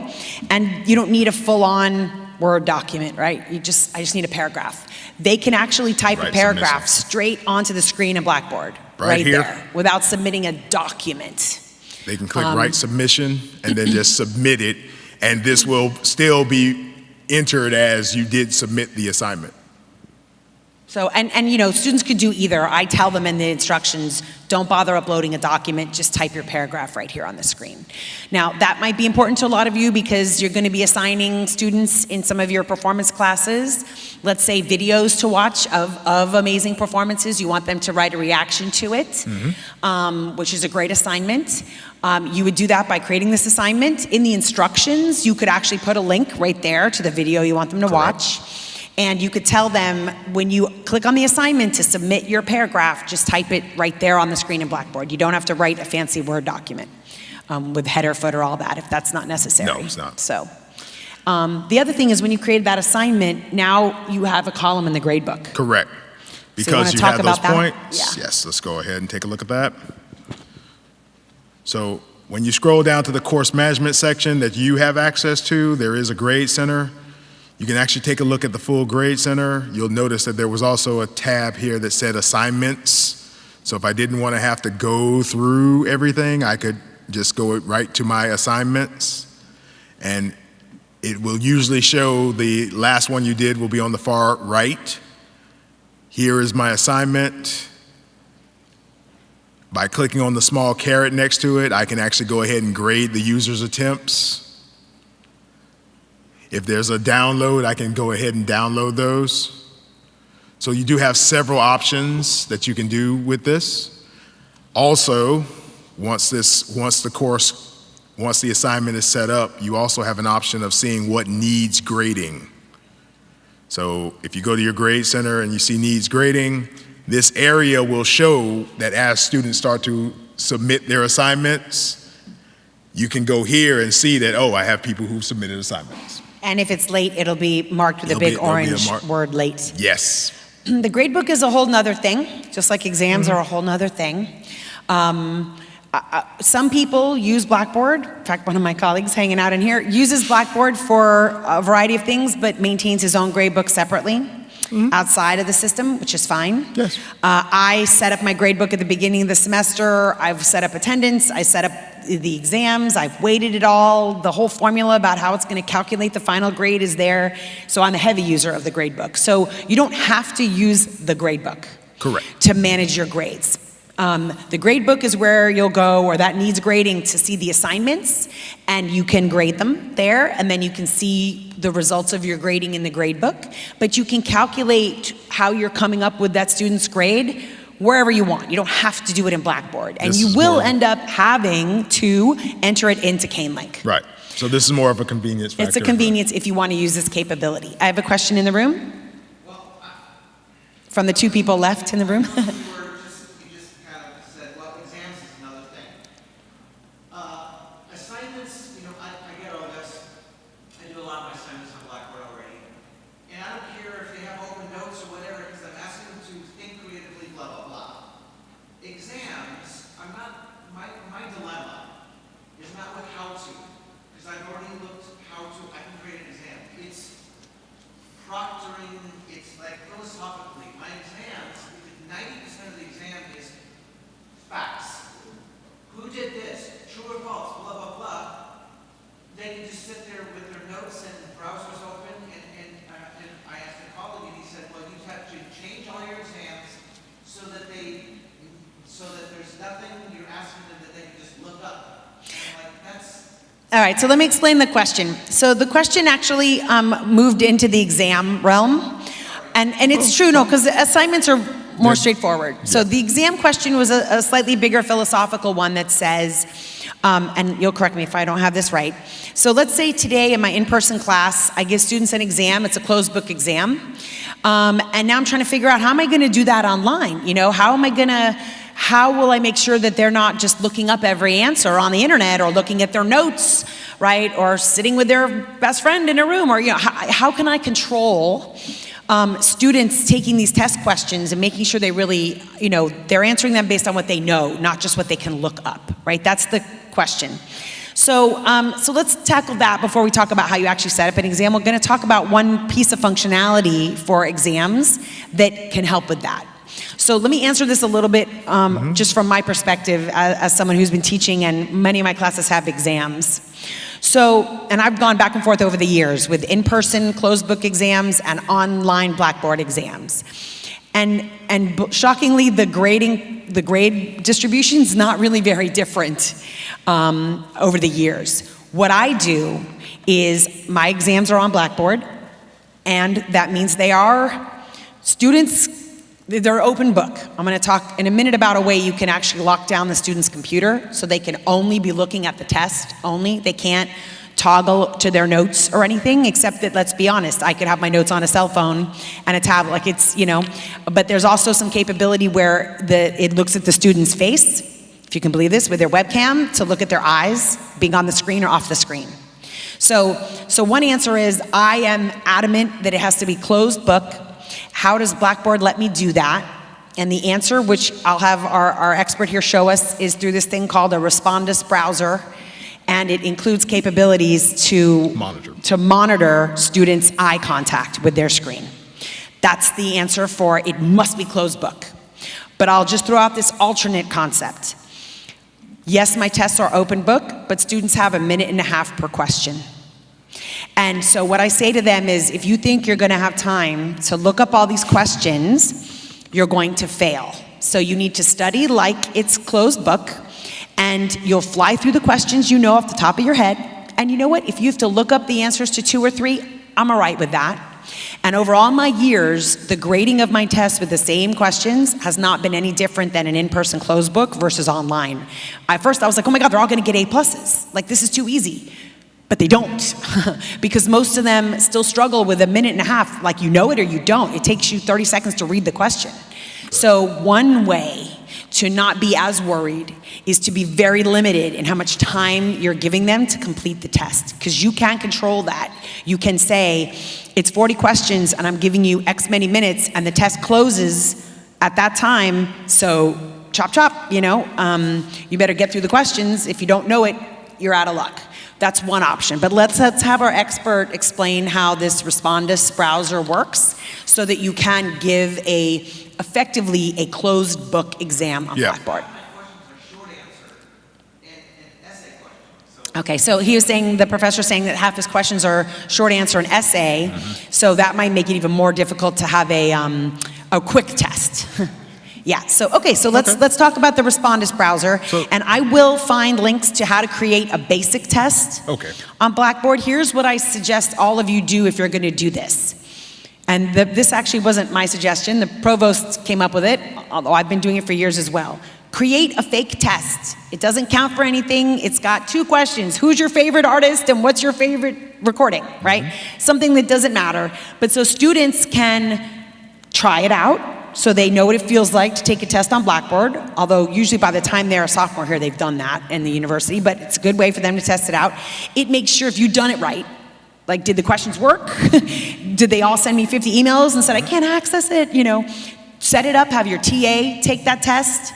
and you don't need a full-on Word document, right? I just need a paragraph. They can actually type a paragraph straight onto the screen in Blackboard, right here, there, without submitting a document. They can click Write Submission and then just submit it, and this will still be entered as you did submit the assignment. So, and students could do either. I tell them in the instructions, don't bother uploading a document, just type your paragraph right here on the screen. Now, that might be important to a lot of you because you're going to be assigning students in some of your performance classes, let's say videos to watch of amazing performances. You want them to write a reaction to it, which is a great assignment. You would do that by creating this assignment. In the instructions, you could actually put a link right there to the video you want them to watch. And you could tell them when you click on the assignment to submit your paragraph, just type it right there on the screen in Blackboard. You don't have to write a fancy Word document with header, footer, all that, if that's not necessary. No, it's not. So the other thing is when you created that assignment, now you have a column in the grade book. Correct. Because you have those points. Yes, let's go ahead and take a look at that. So when you scroll down to the course management section that you have access to, there is a grade center. You can actually take a look at the full grade center. You'll notice that there was also a tab here that said assignments. So if I didn't want to have to go through everything, I could just go right to my assignments. And it will usually show the last one you did will be on the far right. Here is my assignment. By clicking on the small caret next to it, I can actually go ahead and grade the user's attempts. If there's a download, I can go ahead and download those. So you do have several options that you can do with this. Also, once the assignment is set up, you also have an option of seeing what needs grading. So if you go to your grade center and you see needs grading, this area will show that as students start to submit their assignments, you can go here and see that, oh, I have people who submitted assignments. And if it's late, it'll be marked with a big orange word late. Yes. The grade book is a whole nother thing, just like exams are a whole nother thing. Some people use Blackboard. In fact, one of my colleagues hanging out in here uses Blackboard for a variety of things, but maintains his own gradebook separately outside of the system, which is fine. Yes. I set up my gradebook at the beginning of the semester. I've set up attendance. I set up the exams. I've weighted it all. The whole formula about how it's going to calculate the final grade is there. So I'm a heavy user of the gradebook. So you don't have to use the gradebook. Correct. To manage your grades. The grade book is where you'll go, or that needs grading, to see the assignments, and you can grade them there, and then you can see the results of your grading in the grade book. But you can calculate how you're coming up with that student's grade wherever you want. You don't have to do it in Blackboard. And This you is will more- end up having to enter it into CaneLink. Right. So this is more of a convenience factor. It's a convenience if you want to use this capability. I have a question in the room. From the two people left in the room. You just kind of said, well, exams is another thing. Assignments, I get all this. I do a lot of my assignments on Blackboard already. And I don't care if they have open notes or whatever, because I'm asking them to think creatively, blah, blah, blah. Exams, my dilemma is not with how to, because I've already looked how to, I can create an exam. It's proctoring, it's like philosophically, my exams, 90% of the exam is facts. Who did this? True or false? Blah, blah, blah. They can just sit there with their notes and browsers open, and I asked a colleague, and he said, well, you have to change all your exams so that there's nothing you're asking them that they can just look up. I'm like, that's... All right, so let me explain the question. So the question actually moved into the exam realm. And it's true, no, because assignments are more straightforward. So the exam question was a slightly bigger philosophical one that says, and you'll correct me if I don't have this right. So let's say today in my in-person class, I give students an exam. It's a closed book exam. And now I'm trying to figure out, how am I going to do that online? How will I make sure that they're not just looking up every answer on the internet, or looking at their notes, right? Or sitting with their best friend in a room, or, how can I control students taking these test questions and making sure they really, they're answering them based on what they know, not just what they can look up, right? That's the question. So let's tackle that before we talk about how you actually set up an exam. We're going to talk about one piece of functionality for exams that can help with that. So let me answer this a little bit just from my perspective as someone who's been teaching, and many of my classes have exams. So, and I've gone back and forth over the years with in-person closed book exams and online Blackboard exams. And shockingly, the grade distribution is not really very different over the years. What I do is my exams are on Blackboard, and that means they are they're open book. I'm going to talk in a minute about a way you can actually lock down the student's computer so they can only be looking at the test only. They can't toggle to their notes or anything, except that, let's be honest, I could have my notes on a cell phone and a tablet, like it's, but there's also some capability where it looks at the student's face, if you can believe this, with their webcam, to look at their eyes being on the screen or off the screen. So one answer is, I am adamant that it has to be closed book. How does Blackboard let me do that? And the answer, which I'll have our expert here show us, is through this thing called a Respondus browser. And it includes capabilities to monitor students' eye contact with their screen. That's the answer for it must be closed book. But I'll just throw out this alternate concept. Yes, my tests are open book, but students have 1.5 minutes per question. And so what I say to them is, if you think you're going to have time to look up all these questions, you're going to fail. So you need to study like it's closed book, and you'll fly through the questions off the top of your head. And you know what? If you have to look up the answers to 2 or 3, I'm all right with that. And over all my years, the grading of my tests with the same questions has not been any different than an in-person closed book versus online. At first, I was like, oh my God, they're all going to get A+. Like, this is too easy. But they don't, because most of them still struggle with 1.5 minutes, like you know it or you don't. It takes you 30 seconds to read the question. So one way to not be as worried is to be very limited in how much time you're giving them to complete the test, because you can't control that. You can say, it's 40 questions and I'm giving you X many minutes, and the test closes at that time, so chop chop, you know. You better get through the questions. If you don't know it, you're out of luck. That's one option. But let's have our expert explain how this Respondus browser works so that you can give effectively a closed book exam on Blackboard. Okay, so he was saying, the professor saying that half his questions are short answer and essay, so that might make it even more difficult to have a quick test. Yeah, so okay, so let's talk about the Respondus browser, and I will find links to how to create a basic test on Blackboard. Here's what I suggest all of you do if you're gonna do this. And this actually wasn't my suggestion, the provost came up with it, although I've been doing it for years as well. Create a fake test. It doesn't count for anything. It's got 2 questions. Who's your favorite artist and what's your favorite recording, right? Something that doesn't matter. But so students can try it out so they know what it feels like to take a test on Blackboard, although usually by the time they're a sophomore here, they've done that in the university, but it's a good way for them to test it out. It makes sure if you've done it right, like did the questions work? Did they all send me 50 emails and said, I can't access it, you know? Set it up, have your TA take that test.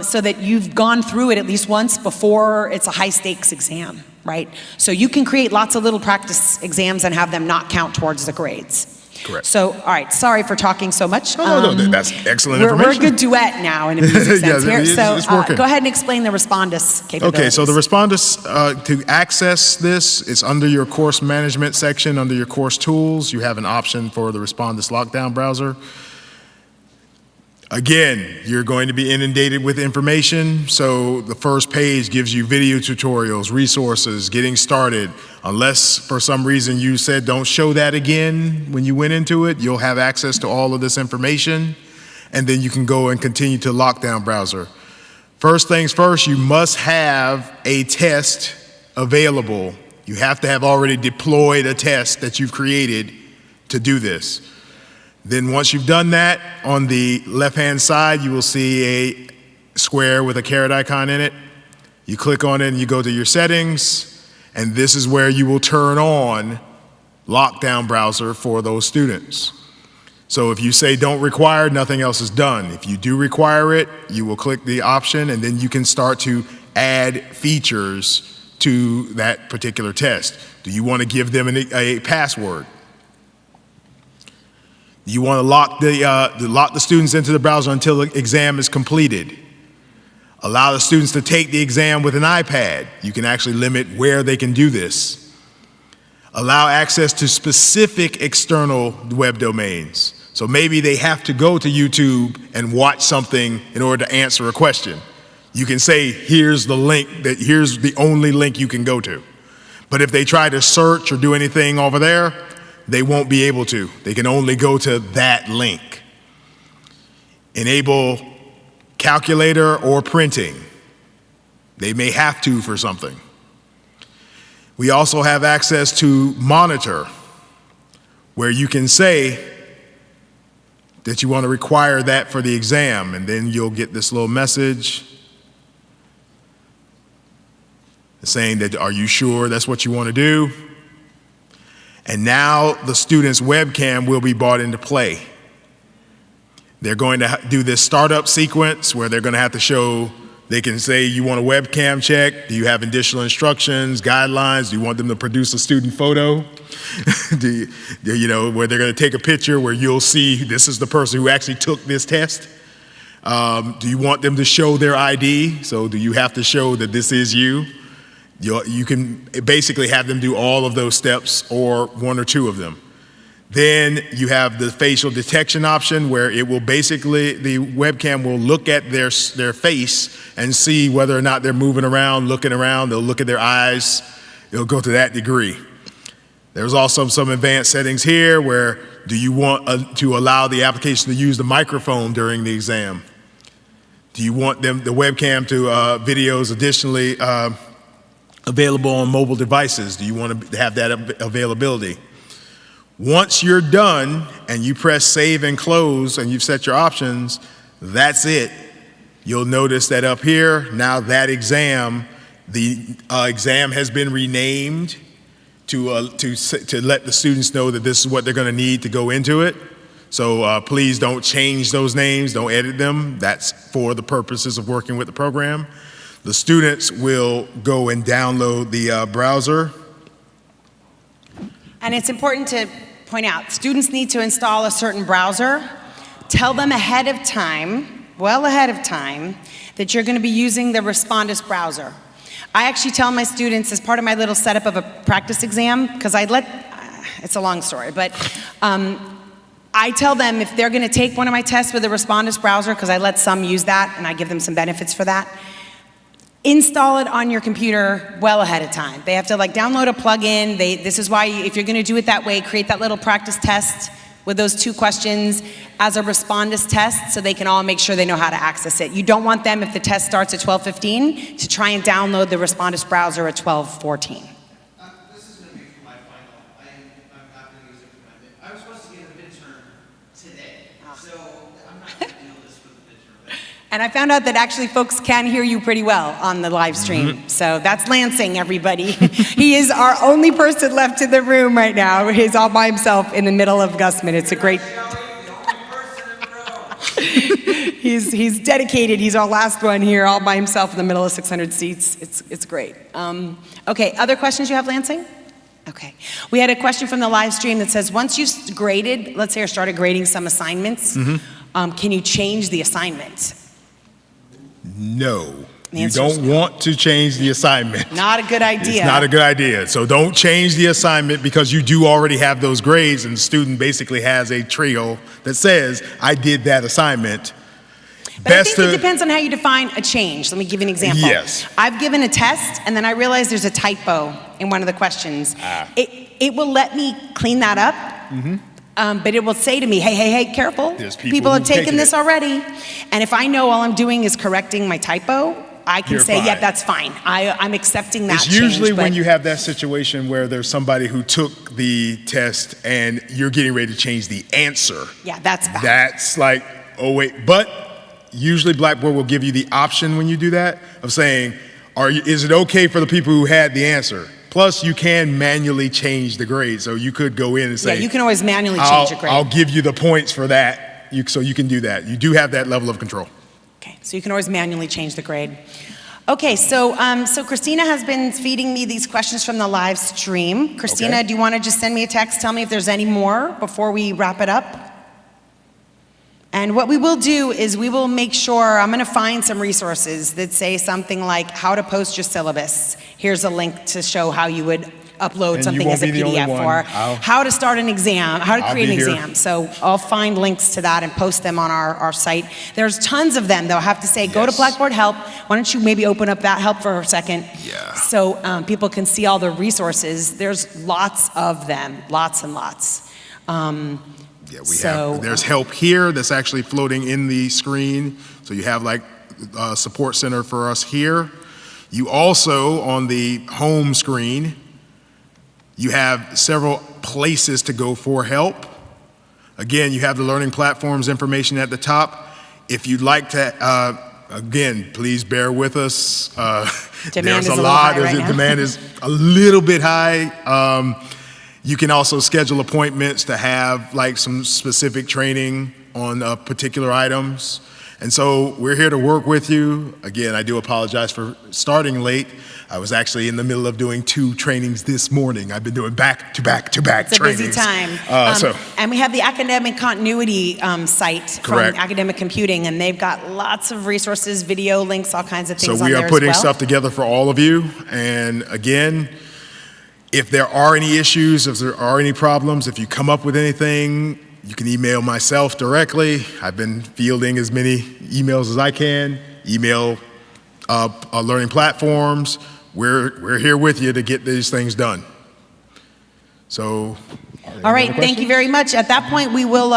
So that you've gone through it at least once before it's a high stakes exam, right? So you can create lots of little practice exams and have them not count towards the grades. Correct. So, all right, sorry for talking so much. No, that's excellent We're information. a good duet now in a music sense here. It's working. Go ahead and explain the Respondus capabilities. Okay, so the Respondus, to access this, it's under your course management section, under your course tools. You have an option for the Respondus lockdown browser. Again, you're going to be inundated with information, so the first page gives you video tutorials, resources, getting started. Unless for some reason you said don't show that again when you went into it, you'll have access to all of this information, and then you can go and continue to lockdown browser. First things first, you must have a test available. You have to have already deployed a test that you've created to do this. Then once you've done that, on the left-hand side, you will see a square with a caret icon in it. You click on it and you go to your settings, and this is where you will turn on lockdown browser for those students. So if you say don't require, nothing else is done. If you do require it, you will click the option, and then you can start to add features to that particular test. Do you want to give them a password? You want to lock the students into the browser until the exam is completed. Allow the students to take the exam with an iPad. You can actually limit where they can do this. Allow access to specific external web domains. So maybe they have to go to YouTube and watch something in order to answer a question. You can say, here's the link, here's the only link you can go to. But if they try to search or do anything over there, they won't be able to. They can only go to that link. Enable calculator or printing. They may have to for something. We also have access to monitor, where you can say that you want to require that for the exam, and then you'll get this little message saying that, are you sure that's what you want to do? And now the student's webcam will be brought into play. They're going to do this startup sequence where they're going to have to show, they can say, you want a webcam check? Do you have additional instructions, guidelines? Do you want them to produce a student photo? Where they're going to take a picture where you'll see this is the person who actually took this test? Do you want them to show their ID? So do you have to show that this is you? You can basically have them do all of those steps or 1 or 2 of them. Then you have the facial detection option, where it will basically, the webcam will look at their face and see whether or not they're moving around, looking around. They'll look at their eyes. It'll go to that degree. There's also some advanced settings here where do you want to allow the application to use the microphone during the exam? Do you want the webcam to videos additionally available on mobile devices? Do you want to have that availability? Once you're done and you press save and close and you've set your options, that's it. You'll notice that up here, now that exam, the exam has been renamed to let the students know that this is what they're going to need to go into it. So please don't change those names, don't edit them. That's for the purposes of working with the program. The students will go and download the browser. And it's important to point out, students need to install a certain browser. Tell them ahead of time, well ahead of time, that you're going to be using the Respondus browser. I actually tell my students as part of my little setup of a practice exam, because it's a long story, but I tell them if they're going to take one of my tests with the Respondus browser, because I let some use that and I give them some benefits for that, install it on your computer well ahead of time. They have to download a plugin. This is why if you're going to do it that way, create that little practice test with those 2 questions as a Respondus test so they can all make sure they know how to access it. You don't want them, if the test starts at 12:15, to try and download the Respondus browser at 12:14. This is going to be for my final. I'm not going to use it for my mid. I was supposed to get a midterm today, so I'm not going to do this for the midterm. And I found out that actually folks can hear you pretty well on the live stream. So that's Lansing, everybody. He is our only person left in the room right now. He's all by himself in the middle of Gusman. It's a great... He's dedicated. He's our last one here, all by himself in the middle of 600 seats. It's great. Okay, other questions you have, Lansing? Okay. We had a question from the live stream that says, once you graded, let's say or started grading some assignments, can you change the assignment? No. You don't want to change the assignment. Not a good idea. It's not a good idea. So don't change the assignment because you do already have those grades and the student basically has a trail that says, I did that assignment. But I think it depends on how you define a change. Let me give you an example. Yes. I've given a test and then I realized there's a typo in one of the questions. It will let me clean that up. But it will say to me, hey, careful. There's People have taken this it. already. And if I know all I'm doing is correcting my typo, I can say, fine. yeah, that's fine. I'm accepting that It's usually change, when but- you have that situation where there's somebody who took the test and you're getting ready to change the answer. Yeah, that's bad. That's like, oh wait, but usually Blackboard will give you the option when you do that of saying, is it okay for the people who had the answer? Plus, you can manually change the grade, so you could go in and say, yeah, you can always manually change a grade. I'll give you the points for that, so you can do that. You do have that level of control. Okay, so you can always manually change the grade. Okay, so Christina has been feeding me these questions from the live stream. Christina, Okay. do you want to just send me a text, tell me if there's any more before we wrap it up? And what we will do is we will make sure, I'm going to find some resources that say something like how to post your syllabus. Here's a link to show how you would upload And something you as a won't be the only PDF, one. or how to start an exam, how to I'll create an be here. exam. So I'll find links to that and post them on our site. There's tons of them, though. I have to say, go to Yes. Blackboard Help. Why don't you maybe open up that help for a second? Yeah. So people can see all the resources. There's lots of them, lots and lots. Yeah, there's help here that's actually floating in the screen. So you have like a support center for us here. You also, on the home screen, you have several places to go for help. Again, you have the learning platforms information at the top. If you'd like to, again, please bear with us. Demand There's is a a little lot. high right now. Demand is a little bit high. You can also schedule appointments to have like some specific training on particular items. And so we're here to work with you. Again, I do apologize for starting late. I was actually in the middle of doing 2 trainings this morning. I've been doing back-to-back trainings. It's a busy time. And we have the academic continuity site from Correct. Academic Computing, and they've got lots of resources, video links, all kinds of things So on we there are putting as well. stuff together for all of you. And again, if there are any issues, if there are any problems, if you come up with anything, you can email myself directly. I've been fielding as many emails as I can. Email learning platforms. We're here with you to get these things done. So, All right, thank you very much. At that point, we will,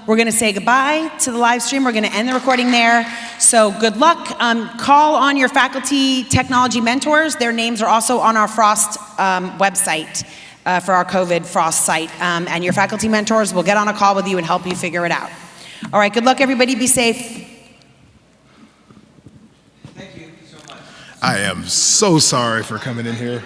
we're going to say goodbye to the live stream. We're going to end the recording there. So good luck. Call on your faculty technology mentors. Their names are also on our Frost website for our COVID Frost site. And your faculty mentors will get on a call with you and help you figure it out. All right, good luck, everybody. Be safe. Thank you so much. I am so sorry for coming in here.